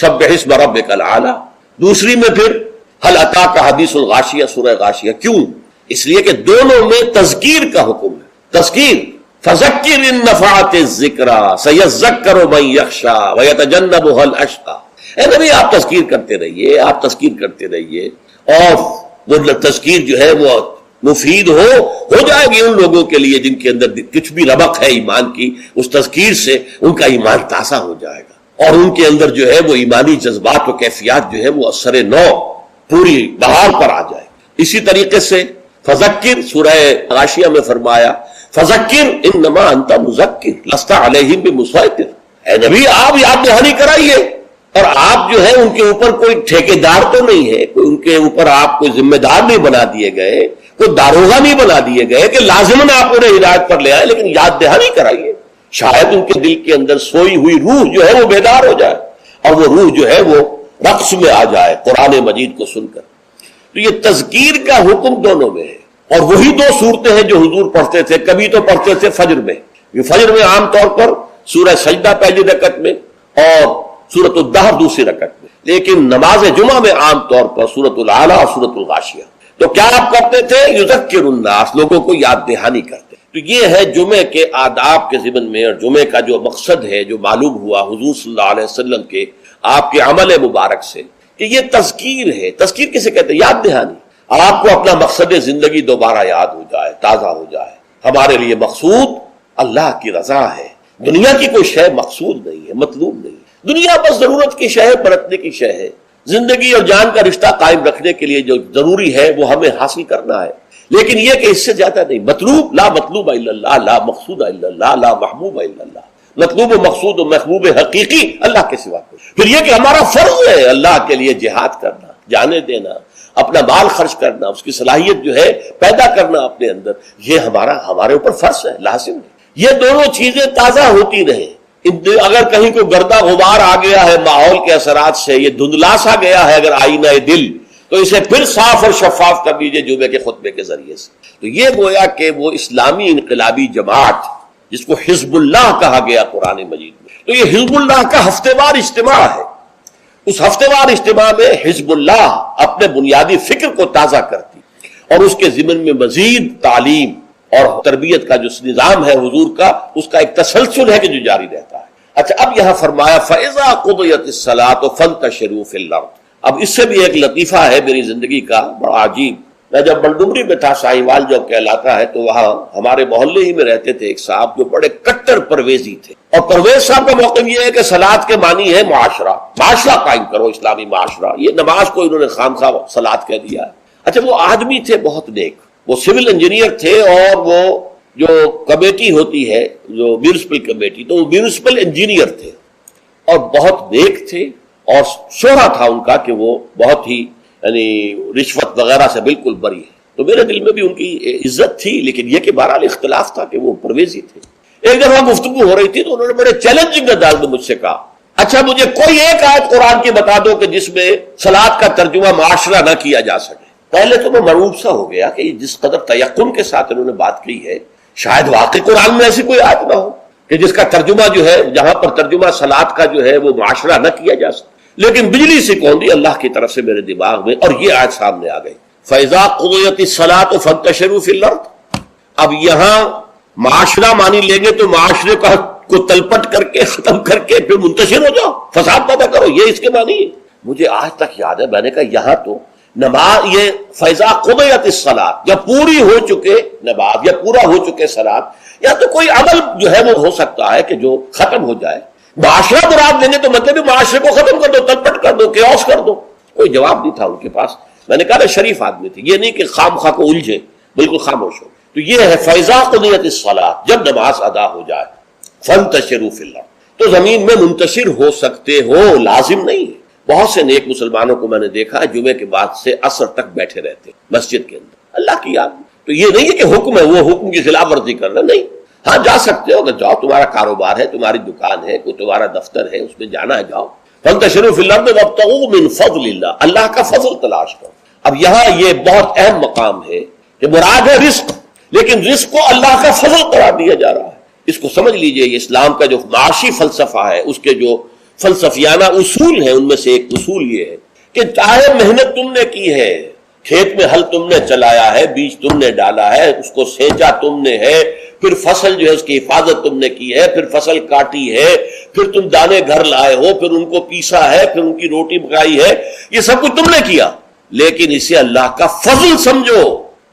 سبح اسم ربک الاعلیٰ، دوسری میں پھر هل اتاک حدیث الغاشیہ، سورہ غاشیہ۔ کیوں؟ اس لیے کہ دونوں میں تذکیر کا حکم ہے، تذکیر، فذکر ان نفعت الذکریٰ سیذکر من یخشی ویتجنبها الاشقی۔ اے نبی آپ تذکیر کرتے رہیے، آپ تذکیر کرتے رہیے، اور وہ تذکیر جو ہے وہ مفید ہو جائے گی ان لوگوں کے لیے جن کے اندر کچھ بھی ربق ہے ایمان کی، اس تذکیر سے ان کا ایمان تازہ ہو جائے گا اور ان کے اندر جو ہے وہ ایمانی جذبات و کیفیات جو ہے وہ اثر نو پوری بہار پر آ جائے گی۔ اسی طریقے سے فذکر، سورہ غاشیہ میں فرمایا فذکر انما انت مذکر لست علیہم بمسیطر۔ اے نبی آپ یاد دہانی کرائیے، اور آپ جو ہے ان کے اوپر کوئی ٹھیکیدار تو نہیں ہے، کوئی ان کے اوپر آپ کوئی ذمہ دار نہیں بنا دیے گئے، کوئی داروغہ نہیں بنا دیے گئے کہ لازماً آپ انہیں ہدایت پر لے آئے، لیکن یاد دہانی کرائیے، شاید ان کے دل کے اندر سوئی ہوئی روح جو ہے وہ بیدار ہو جائے اور وہ روح جو ہے وہ رقص میں آ جائے قرآن مجید کو سن کر۔ تو یہ تذکیر کا حکم دونوں میں ہے، اور وہی 2 صورتیں ہیں جو حضور پڑھتے تھے۔ کبھی تو پڑھتے تھے فجر میں، فجر میں عام طور پر سورہ سجدہ پہلی رکعت میں اور سورۃ الدہر دوسری رکعت میں، لیکن نماز جمعہ میں عام طور پر سورۃ الاعلیٰ اور سورۃ الغاشیہ۔ تو کیا آپ کرتے تھے؟ یذکر الناس، لوگوں کو یاد دہانی کرتے۔ تو یہ ہے جمعے کے آداب کے ضمن میں، اور جمعے کا جو مقصد ہے جو معلوم ہوا حضور صلی اللہ علیہ وسلم کے آپ کے عمل مبارک سے، کہ یہ تذکیر ہے۔ تذکیر کسے کہتے ہیں؟ یاد دہانی۔ آپ کو اپنا مقصد زندگی دوبارہ یاد ہو جائے، تازہ ہو جائے۔ ہمارے لیے مقصود اللہ کی رضا ہے، دنیا کی کوئی شے مقصود نہیں ہے، مطلوب نہیں ہے۔ دنیا بس ضرورت کی شے ہے، برتنے کی شے ہے۔ زندگی اور جان کا رشتہ قائم رکھنے کے لیے جو ضروری ہے وہ ہمیں حاصل کرنا ہے، لیکن یہ کہ اس سے زیادہ نہیں۔ مطلوب، لا مطلوب الا اللہ، لا مقصود الا اللہ، لا محبوب الا اللہ۔ مطلوب و مقصود و محبوب حقیقی اللہ کے سوا کچھ۔ پھر یہ کہ ہمارا فرض ہے اللہ کے لیے جہاد کرنا، جانے دینا، اپنا مال خرچ کرنا، اس کی صلاحیت جو ہے پیدا کرنا اپنے اندر، یہ ہمارے اوپر فرض ہے، لازم ہے۔ یہ دونوں چیزیں تازہ ہوتی رہیں۔ اگر کہیں کوئی گردہ غبار آ گیا ہے ماحول کے اثرات سے، یہ دھندلا سا گیا ہے اگر آئینہ دل، تو اسے پھر صاف اور شفاف کر لیجئے جمعے کے خطبے کے ذریعے سے۔ تو یہ گویا کہ وہ اسلامی انقلابی جماعت جس کو حزب اللہ کہا گیا قرآن مجید میں، تو یہ حزب اللہ کا ہفتے وار اجتماع ہے۔ اس ہفتے وار اجتماع میں حزب اللہ اپنے بنیادی فکر کو تازہ کرتی اور اس کے ضمن میں مزید تعلیم اور تربیت کا جو نظام ہے حضور کا، اس کا ایک تسلسل ہے کہ جو جاری رہتا ہے۔ اچھا، اب یہاں فرمایا فَإِذَا قُضِيَتِ الصَّلَاةُ فَانْتَشِرُوا فِي الْأَرْضِ۔ اب اس سے بھی ایک لطیفہ ہے میری زندگی کا بڑا عجیب۔ میں جب بلڈمری میں تھا، شاہیوال جو کہلاتا ہے، تو وہاں ہمارے محلے ہی میں رہتے تھے ایک صاحب جو بڑے کٹر پرویزی تھے، اور پرویز صاحب کا موقف یہ ہے کہ صلاۃ کے معنی ہے معاشرہ قائم کرو، اسلامی معاشرہ۔ یہ نماز کو انہوں نے خامخواہ صلاۃ کہہ دیا ہے۔ اچھا، وہ آدمی تھے بہت نیک، وہ سول انجینئر تھے، اور وہ جو کمیٹی ہوتی ہے جو میونسپل کمیٹی، تو وہ میونسپل انجینئر تھے اور بہت نیک تھے، اور شہرہ تھا ان کا کہ وہ بہت ہی یعنی رشوت وغیرہ سے بالکل بری ہے۔ تو میرے دل میں بھی ان کی عزت تھی، لیکن یہ کہ بہرحال اختلاف تھا کہ وہ پرویزی تھے۔ ایک دفعہ گفتگو ہو رہی تھی تو انہوں نے بڑے چیلنجنگ انداز میں مجھ سے کہا، اچھا مجھے کوئی ایک آیت قرآن کی بتا دو کہ جس میں صلاۃ کا ترجمہ معاشرہ نہ کیا جا سکے۔ پہلے تو میں مرعوب سا ہو گیا کہ جس قدر تیقن کے ساتھ انہوں نے بات کی ہے، شاید واقعی قرآن میں ایسی کوئی آیت نہ ہو کہ جس کا ترجمہ جو ہے، جہاں پر ترجمہ صلاۃ کا جو ہے وہ معاشرہ نہ کیا جا سکے، لیکن بجلی سے کون دی اللہ کی طرف سے میرے دماغ میں، اور یہ آیت سامنے آ گئی، فَإِذَا قُضِيَتِ الصَّلَاةُ فَانتَشِرُوا فِي الْأَرْضِ۔ اب یہاں معاشرہ مانی لیں گے تو معاشرے کو تلپٹ کر کے ختم کر کے پھر منتشر ہو جاؤ، فساد پیدا کرو، یہ اس کے معنی ہے۔ مجھے آج تک یاد ہے، میں نے کہا یہاں تو نماز، یہ فَإِذَا قُضِيَتِ الصَّلَاةُ، جب پوری ہو چکے نماز یا پورا ہو چکے صلاۃ، یا تو کوئی عمل جو ہے وہ ہو سکتا ہے کہ جو ختم ہو جائے۔ معاشرہ مراد لیں گے تو مطلب معاشرے کو ختم کر دو، تلپٹ کر دو، کیوس کر دو۔ کوئی جواب نہیں تھا ان کے پاس۔ میں نے کہا شریف آدمی تھے، یہ نہیں کہ خام خواہ کو الجھے، بالکل خاموش ہو۔ تو یہ ہے فَإِذَا قُضِيَتِ الصَّلَاةُ، جب نماز ادا ہو جائے، فَانتَشِرُوا فِي الْأَرْضِ، تو زمین میں منتشر ہو سکتے ہو، لازم نہیں ہے۔ بہت سے نیک مسلمانوں کو میں نے دیکھا ہے جمعے کے بعد سے عصر تک بیٹھے رہتے مسجد کے اندر اللہ کی یاد۔ تو یہ نہیں ہے کہ حکم ہے، وہ حکم کی خلاف ورزی کر رہا، نہیں۔ ہاں جا سکتے ہو، اگر جاؤ، تمہارا کاروبار ہے، تمہاری دکان ہے، کوئی تمہارا دفتر ہے، اس میں جانا ہے جاؤ۔ فَانتَشِرُوا فِي الْأَرْضِ وَابْتَغُوا مِنْ فَضْلِ اللَّهِ، اللہ کا فضل تلاش کرو۔ اب یہاں یہ بہت اہم مقام ہے کہ مراد ہے رزق، لیکن رزق کو اللہ کا فضل قرار دیا جا رہا ہے۔ اس کو سمجھ لیجئے، یہ اسلام کا جو معاشی فلسفہ ہے، اس کے جو فلسفیانہ اصول ہیں، ان میں سے ایک اصول یہ ہے کہ چاہے محنت تم نے کی ہے، کھیت میں ہل تم نے چلایا ہے، بیج تم نے ڈالا ہے، اس کو سینچا تم نے ہے، پھر فصل جو ہے اس کی حفاظت تم نے کی ہے، پھر فصل کاٹی ہے، پھر تم دانے گھر لائے ہو، پھر ان کو پیسا ہے، پھر ان کی روٹی پکائی ہے، یہ سب کچھ تم نے کیا، لیکن اسے اللہ کا فضل سمجھو،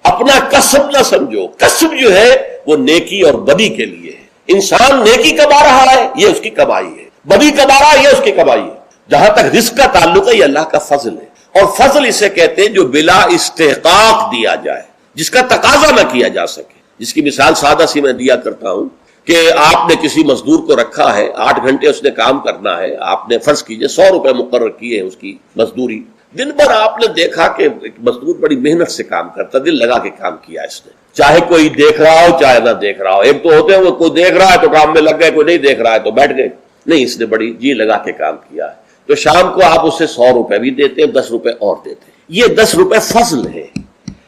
اپنا کسب نہ سمجھو۔ کسب جو ہے وہ نیکی اور بدی کے لیے ہے۔ انسان نیکی کما رہا ہے، یہ اس کی کمائی ہے، بدی کما رہا ہے، یہ اس کی کمائی ہے۔ جہاں تک رزق کا تعلق ہے، یہ اللہ کا فضل ہے، اور فضل اسے کہتے ہیں جو بلا استحقاق دیا جائے، جس کا تقاضا نہ کیا جا سکے۔ جس کی مثال سادہ سی میں دیا کرتا ہوں کہ آپ نے کسی مزدور کو رکھا ہے، 8 گھنٹے اس نے کام کرنا ہے، آپ نے فرض کیجئے 100 روپے مقرر کیے ہیں اس کی مزدوری۔ دن بھر آپ نے دیکھا کہ ایک مزدور بڑی محنت سے کام کرتا، دل لگا کے کام کیا اس نے، چاہے کوئی دیکھ رہا ہو چاہے نہ دیکھ رہا ہو۔ ایک تو ہوتے ہیں وہ کوئی دیکھ رہا ہے تو کام میں لگ گئے، کوئی نہیں دیکھ رہا ہے تو بیٹھ گئے، نہیں، اس نے بڑی جی لگا کے کام کیا ہے۔ تو شام کو آپ اسے 100 روپے بھی دیتے ہیں، 10 روپے اور دیتے ہیں۔ یہ 10 روپے فضل ہے،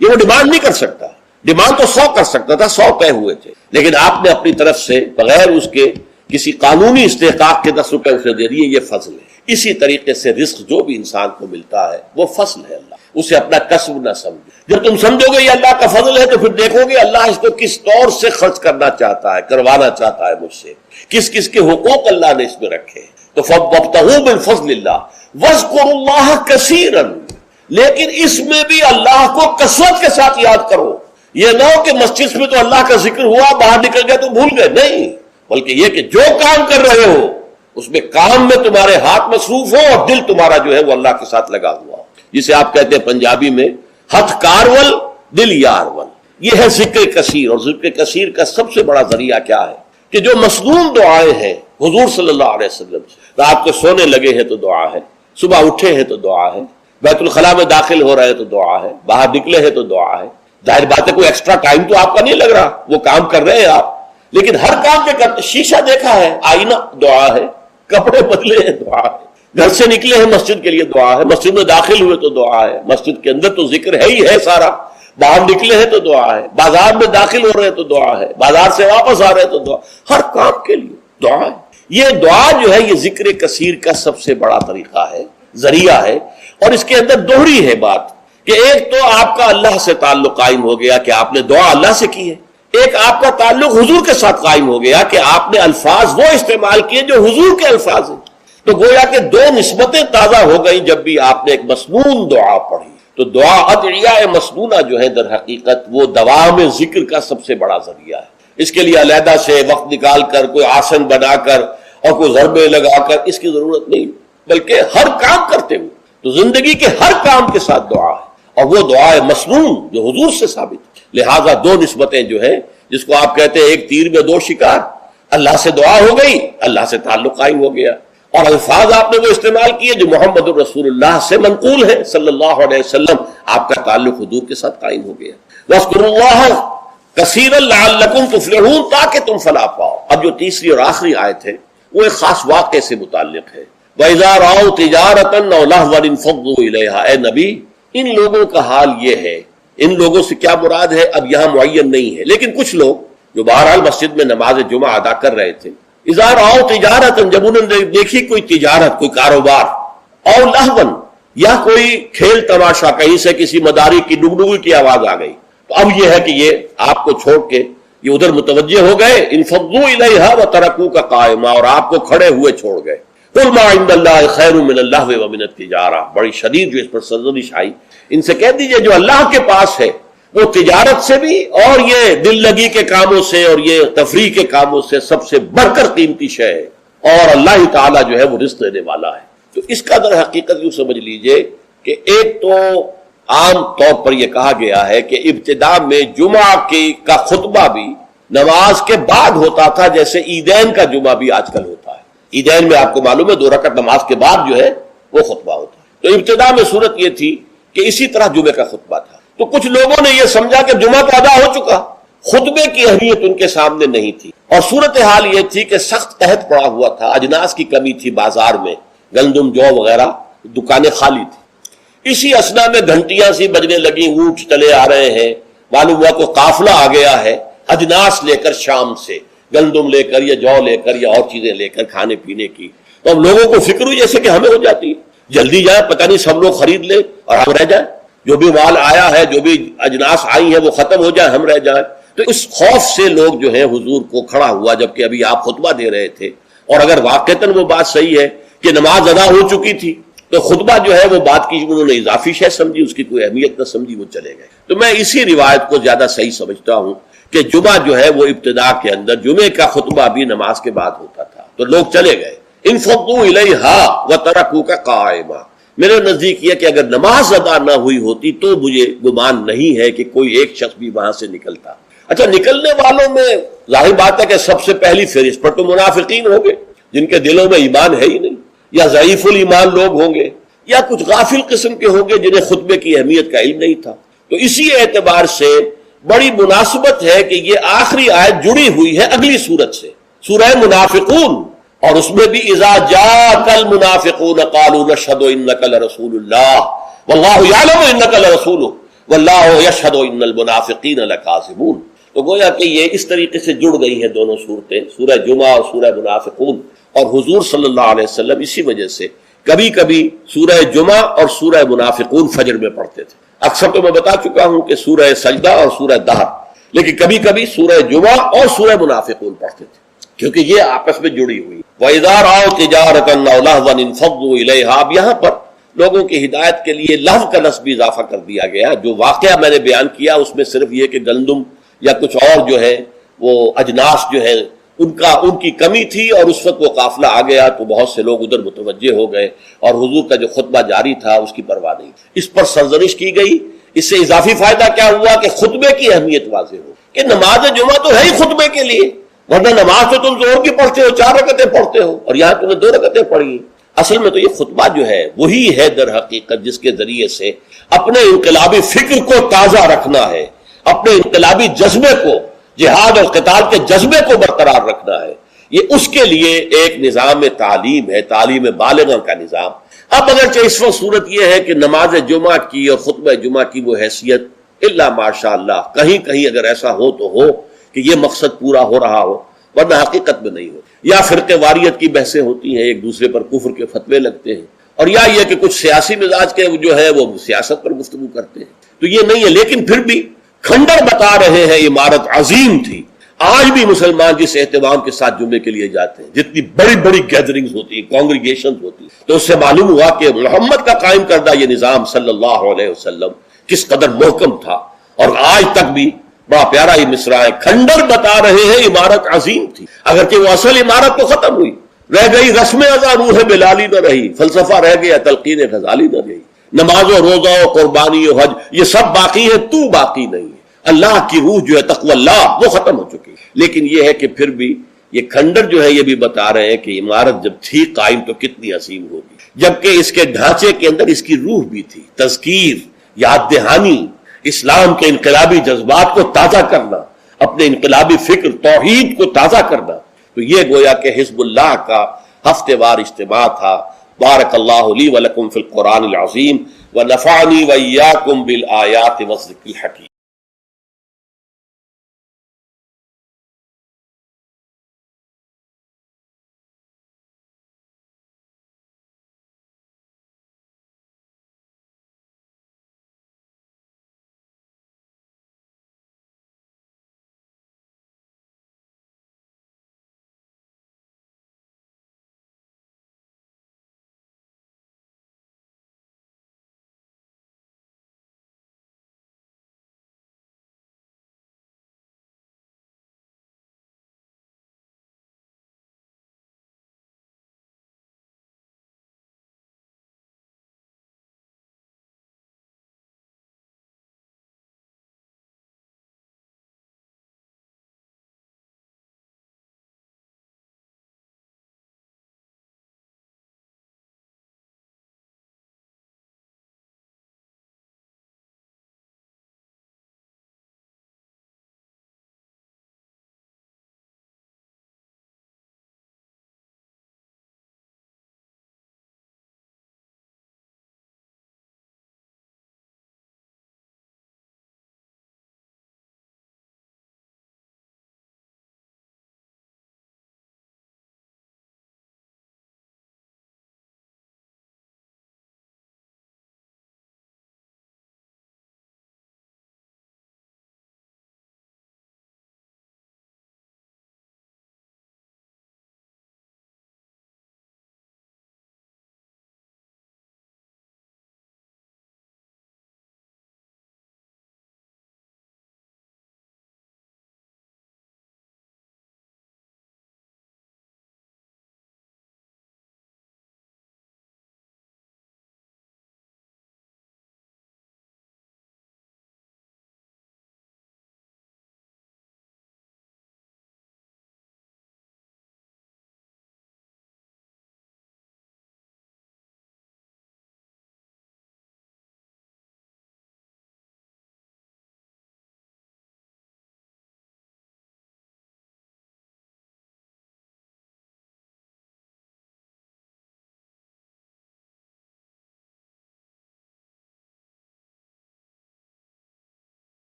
یہ وہ ڈیمانڈ نہیں کر سکتا، ڈیمانڈ تو 100 کر سکتا تھا، 100 طے ہوئے تھے، لیکن آپ نے اپنی طرف سے بغیر اس کے کسی قانونی استحقاق کے 10 روپے اسے دے دیے، یہ فضل ہے۔ اسی طریقے سے رزق جو بھی انسان کو ملتا ہے وہ فضل ہے، اللہ اسے اپنا کسب نہ سمجھو۔ جب تم سمجھو گے یہ اللہ کا فضل ہے تو پھر دیکھو گے اللہ اس کو کس طور سے خرچ کرنا چاہتا ہے، کروانا چاہتا ہے مجھ سے، کس کس کے حقوق اللہ نے اس میں رکھے۔ تو فَابْتَغُوا مِنْ فَضْلِ اللَّهِ وَاذْكُرُوا اللَّهَ كَثِيرًا، لیکن اس میں بھی اللہ کو کثرت کے ساتھ یاد کرو۔ یہ نہ ہو کہ مسجد میں تو اللہ کا ذکر ہوا، باہر نکل گئے تو بھول گئے، نہیں، بلکہ یہ کہ جو کام کر رہے ہو اس میں کام میں تمہارے ہاتھ مصروف ہو اور دل تمہارا جو ہے وہ اللہ کے ساتھ لگا ہوا ہو، جسے آپ کہتے ہیں پنجابی میں ہتھ کارول دل یارول۔ یہ ہے ذکر کثیر، اور ذکر کثیر کا سب سے بڑا ذریعہ کیا ہے کہ جو مصنون دعائیں ہیں حضور صلی اللہ علیہ وسلم، رات کو سونے لگے ہیں تو دعا ہے، صبح اٹھے ہیں تو دعا ہے، بیت الخلاء میں داخل ہو رہے ہیں تو دعا ہے، باہر نکلے ہیں تو دعا ہے۔ ظاہر بات ہے کوئی ایکسٹرا ٹائم تو آپ کا نہیں لگ رہا، وہ کام کر رہے ہیں آپ، لیکن ہر کام کے کرتے، شیشہ دیکھا ہے، آئینہ دعا ہے، کپڑے بدلے ہیں دعا ہے، گھر سے نکلے ہیں مسجد کے لیے دعا ہے، مسجد میں داخل ہوئے تو دعا ہے، مسجد کے اندر تو ذکر ہے ہی ہے سارا، باہر نکلے ہیں تو دعا ہے، بازار میں داخل ہو رہے ہیں تو دعا ہے، بازار سے واپس آ رہے ہیں تو دعا، ہر کام کے لیے دعا ہے۔ یہ دعا جو ہے یہ ذکر کثیر کا سب سے بڑا طریقہ ہے، ذریعہ ہے، اور اس کے اندر دوہری ہے بات کہ ایک تو آپ کا اللہ سے تعلق قائم ہو گیا کہ آپ نے دعا اللہ سے کی ہے، ایک آپ کا تعلق حضور کے ساتھ قائم ہو گیا کہ آپ نے الفاظ وہ استعمال کیے جو حضور کے الفاظ ہیں۔ تو گویا کہ دو نسبتیں تازہ ہو گئیں جب بھی آپ نے ایک مسنون دعا پڑھی۔ تو دعا ادعیاء مسنونہ جو ہے در حقیقت وہ دوام ذکر کا سب سے بڑا ذریعہ ہے۔ اس کے لیے علیحدہ سے وقت نکال کر کوئی آسن بنا کر اور کوئی ضربے لگا کر اس کی ضرورت نہیں، بلکہ ہر کام کرتے ہوئے تو زندگی کے ہر کام کے ساتھ دعا ہے، اور وہ دعا ہے مسنون جو حضور سے ثابت ہے۔ لہٰذا دو نسبتیں جو ہیں جس کو آپ کہتے ہیں ایک تیر میں دو شکار، اللہ سے دعا ہو گئی، اللہ سے تعلق قائم ہو گیا، اور الفاظ آپ نے وہ استعمال کیے جو محمد الرسول اللہ سے منقول ہے صلی اللہ علیہ وسلم، آپ کا تعلق حضور کے ساتھ قائم ہو گیا۔ وَاذْكُرُوا اللَّهَ كَثِيرًا لَعَلَّكُمْ تُفْلِحُونَ، تاکہ تم فلاح پاؤ۔ اب جو تیسری اور آخری آیت ہے وہ ایک خاص واقعے سے متعلق ہے۔ وَإِذَا رَأَوْا تِجَارَةً أَوْ لَهْوًا انفَضُّوا إِلَيْهَا، اے نبی ان لوگوں کا حال یہ ہے، ان لوگوں سے کیا مراد ہے اب یہاں معین نہیں ہے، لیکن کچھ لوگ جو بہرحال مسجد میں نماز جمعہ ادا کر رہے تھے، اذا رأوا تجارت، جب انہوں نے دیکھی کوئی تجارت، کوئی کاروبار، اور لہون، یا کوئی کھیل تماشا، کہیں سے کسی مداری کی ڈگڈگی کی آواز آ گئی، تو اب یہ ہے کہ یہ آپ کو چھوڑ کے یہ ادھر متوجہ ہو گئے، انفضوا الیہا وترکوک قائما، اور آپ کو کھڑے ہوئے چھوڑ گئے۔ قل ما عند اللہ خیر من اللہو ومن التجارہ، بڑی شدید جو اس پر سرزنش آئی، ان سے کہہ دیجئے جو اللہ کے پاس ہے وہ تجارت سے بھی اور یہ دل لگی کے کاموں سے اور یہ تفریح کے کاموں سے سب سے بڑھ کر قیمتی شے ہے، اور اللہ تعالیٰ جو ہے وہ رزق دینے والا ہے۔ تو اس کا در حقیقت یوں سمجھ لیجئے کہ ایک تو عام طور پر یہ کہا گیا ہے کہ ابتدا میں جمعہ کا خطبہ بھی نماز کے بعد ہوتا تھا، جیسے عیدین کا جمعہ بھی آج کل ہوتا ہے۔ عیدین میں آپ کو معلوم ہے 2 رکعت نماز کے بعد جو ہے وہ خطبہ ہوتا ہے، تو ابتدا میں صورت یہ تھی کہ اسی طرح جمعے کا خطبہ تھا۔ تو کچھ لوگوں نے یہ سمجھا کہ جمعہ تو ادا ہو چکا، خطبے کی اہمیت ان کے سامنے نہیں تھی، اور صورتحال یہ تھی کہ سخت قحط پڑا ہوا تھا، اجناس کی کمی تھی بازار میں، گندم جو وغیرہ دکانیں خالی تھی۔ اسی اسنا میں گھنٹیاں سی بجنے لگی، اونٹ چلے آ رہے ہیں، معلوم ہوا کوئی قافلہ آ گیا ہے اجناس لے کر، شام سے گندم لے کر یا جو لے کر یا اور چیزیں لے کر کھانے پینے کی۔ تو اب لوگوں کو فکر ہوئی جیسے کہ ہمیں ہو جاتی ہے، جلدی جائیں، پتہ نہیں سب لوگ خرید لیں اور ہم رہ جائیں، جو بھی مال آیا ہے، جو بھی اجناس آئی ہیں وہ ختم ہو جائے، ہم رہ جائیں۔ تو اس خوف سے لوگ جو ہیں حضور کو کھڑا ہوا، جبکہ ابھی آپ خطبہ دے رہے تھے، اور اگر واقعتاً وہ بات صحیح ہے کہ نماز ادا ہو چکی تھی تو خطبہ جو ہے وہ بات کی انہوں نے اضافی شے سمجھی، اس کی کوئی اہمیت نہ سمجھی، وہ چلے گئے۔ تو میں اسی روایت کو زیادہ صحیح سمجھتا ہوں کہ جمعہ جو ہے وہ ابتدا کے اندر جمعے کا خطبہ بھی نماز کے بعد ہوتا تھا، تو لوگ چلے گئے۔ انفضوا الیہا وترکوک قائما، میرے نزدیک یہ کہ اگر نماز ادا نہ ہوئی ہوتی تو مجھے گمان نہیں ہے کہ کوئی ایک شخص بھی وہاں سے نکلتا۔ اچھا، نکلنے والوں میں ظاہر بات ہے کہ سب سے پہلی فہرست پر تو منافقین ہوں گے، جن کے دلوں میں ایمان ہے ہی نہیں، یا ضعیف الایمان لوگ ہوں گے، یا کچھ غافل قسم کے ہوں گے جنہیں خطبے کی اہمیت کا علم نہیں تھا۔ تو اسی اعتبار سے بڑی مناسبت ہے کہ یہ آخری آیت جڑی ہوئی ہے اگلی سورت سے، سورہ منافقون، اور اس میں بھی اذا جاءک المنافقون قالوا نشهد انک لرسول اللہ واللہ یعلم انک لرسولہ واللہ یشہد ان المنافقین لکاذبون۔ تو گویا کہ یہ اس طریقے سے جڑ گئی ہیں دونوں صورتیں، سورہ جمعہ اور سورہ منافقون، اور حضور صلی اللہ علیہ وسلم اسی وجہ سے کبھی کبھی سورہ جمعہ اور سورہ منافقون فجر میں پڑھتے تھے۔ اکثر تو میں بتا چکا ہوں کہ سورہ سجدہ اور سورہ دہر، لیکن کبھی کبھی سورہ جمعہ اور سورہ منافقون پڑھتے تھے، کیونکہ یہ آپس میں جڑی ہوئی۔ وَإِذَا رَأَوْا تِجَارَةً أَوْ لَهْوًا انفضوا إِلَيْهَا، اب یہاں پر لوگوں کی ہدایت کے لیے لہو کا لفظ بھی اضافہ کر دیا گیا۔ جو واقعہ میں نے بیان کیا اس میں صرف یہ کہ گندم یا کچھ اور جو ہے وہ اجناس جو ہے ان کی کمی تھی، اور اس وقت وہ قافلہ آ گیا تو بہت سے لوگ ادھر متوجہ ہو گئے، اور حضور کا جو خطبہ جاری تھا اس کی پرواہ نہیں۔ اس پر سرزنش کی گئی۔ اس سے اضافی فائدہ کیا ہوا کہ خطبے کی اہمیت واضح ہو کہ نماز جمعہ تو ہے ہی خطبے کے لیے، ورنہ نماز تو تم ظہر کی پڑھتے ہو، 4 رکعتیں پڑھتے ہو، اور یہاں تم نے 2 رکعتیں پڑھی۔ اصل میں تو یہ خطبہ جو ہے وہی ہے در حقیقت جس کے ذریعے سے اپنے انقلابی فکر کو تازہ رکھنا ہے، اپنے انقلابی جذبے کو، جہاد اور قتال کے جذبے کو برقرار رکھنا ہے۔ یہ اس کے لیے ایک نظام تعلیم ہے، تعلیم بالغہ کا نظام۔ اب اگرچہ اس وقت صورت یہ ہے کہ نماز جمعہ کی اور خطبہ جمعہ کی وہ حیثیت الا ماشاء اللہ کہیں کہیں اگر ایسا ہو تو ہو کہ یہ مقصد پورا ہو رہا ہو، ورنہ حقیقت میں نہیں ہو۔ یا فرقے واریت کی بحثیں ہوتی ہیں، ایک دوسرے پر کفر کے فتوے لگتے ہیں، اور یا یہ کہ کچھ سیاسی مزاج کے جو ہے وہ سیاست پر گفتگو کرتے ہیں، تو یہ نہیں ہے۔ لیکن پھر بھی کھنڈر بتا رہے ہیں عمارت عظیم تھی۔ آج بھی مسلمان جس اہتمام کے ساتھ جمعے کے لیے جاتے ہیں، جتنی بڑی بڑی گیدرنگز ہوتی ہیں، کانگریگیشنز ہوتی ہیں، تو اس سے معلوم ہوا کہ محمد کا قائم کردہ یہ نظام صلی اللہ علیہ وسلم کس قدر محکم تھا، اور آج تک بھی بڑا پیارا یہ مصرع ہے، کھنڈر بتا رہے ہیں عمارت عظیم تھی، اگرچہ وہ اصل عمارت تو ختم ہوئی، رہ گئی رسم ادا روح بلالی نہ رہی، فلسفہ رہ گیا تلقین غزالی نہ رہی، نماز و روزہ و قربانی و حج یہ سب باقی ہے، تو باقی نہیں ہے۔ اللہ کی روح جو ہے تقوی اللہ وہ ختم ہو چکی، لیکن یہ ہے کہ پھر بھی یہ کھنڈر جو ہے یہ بھی بتا رہے ہیں کہ عمارت جب تھی قائم تو کتنی عظیم ہوگی، جبکہ اس کے ڈھانچے کے اندر اس کی روح بھی تھی، تذکیر، یاد دہانی، اسلام کے انقلابی جذبات کو تازہ کرنا، اپنے انقلابی فکر توحید کو تازہ کرنا۔ تو یہ گویا کہ حزب اللہ کا ہفتے وار اجتماع تھا۔ بارک اللہ لی ولکم فی القرآن العظیم ونفعنی وإیاکم بالآیات والذکر الحکیم۔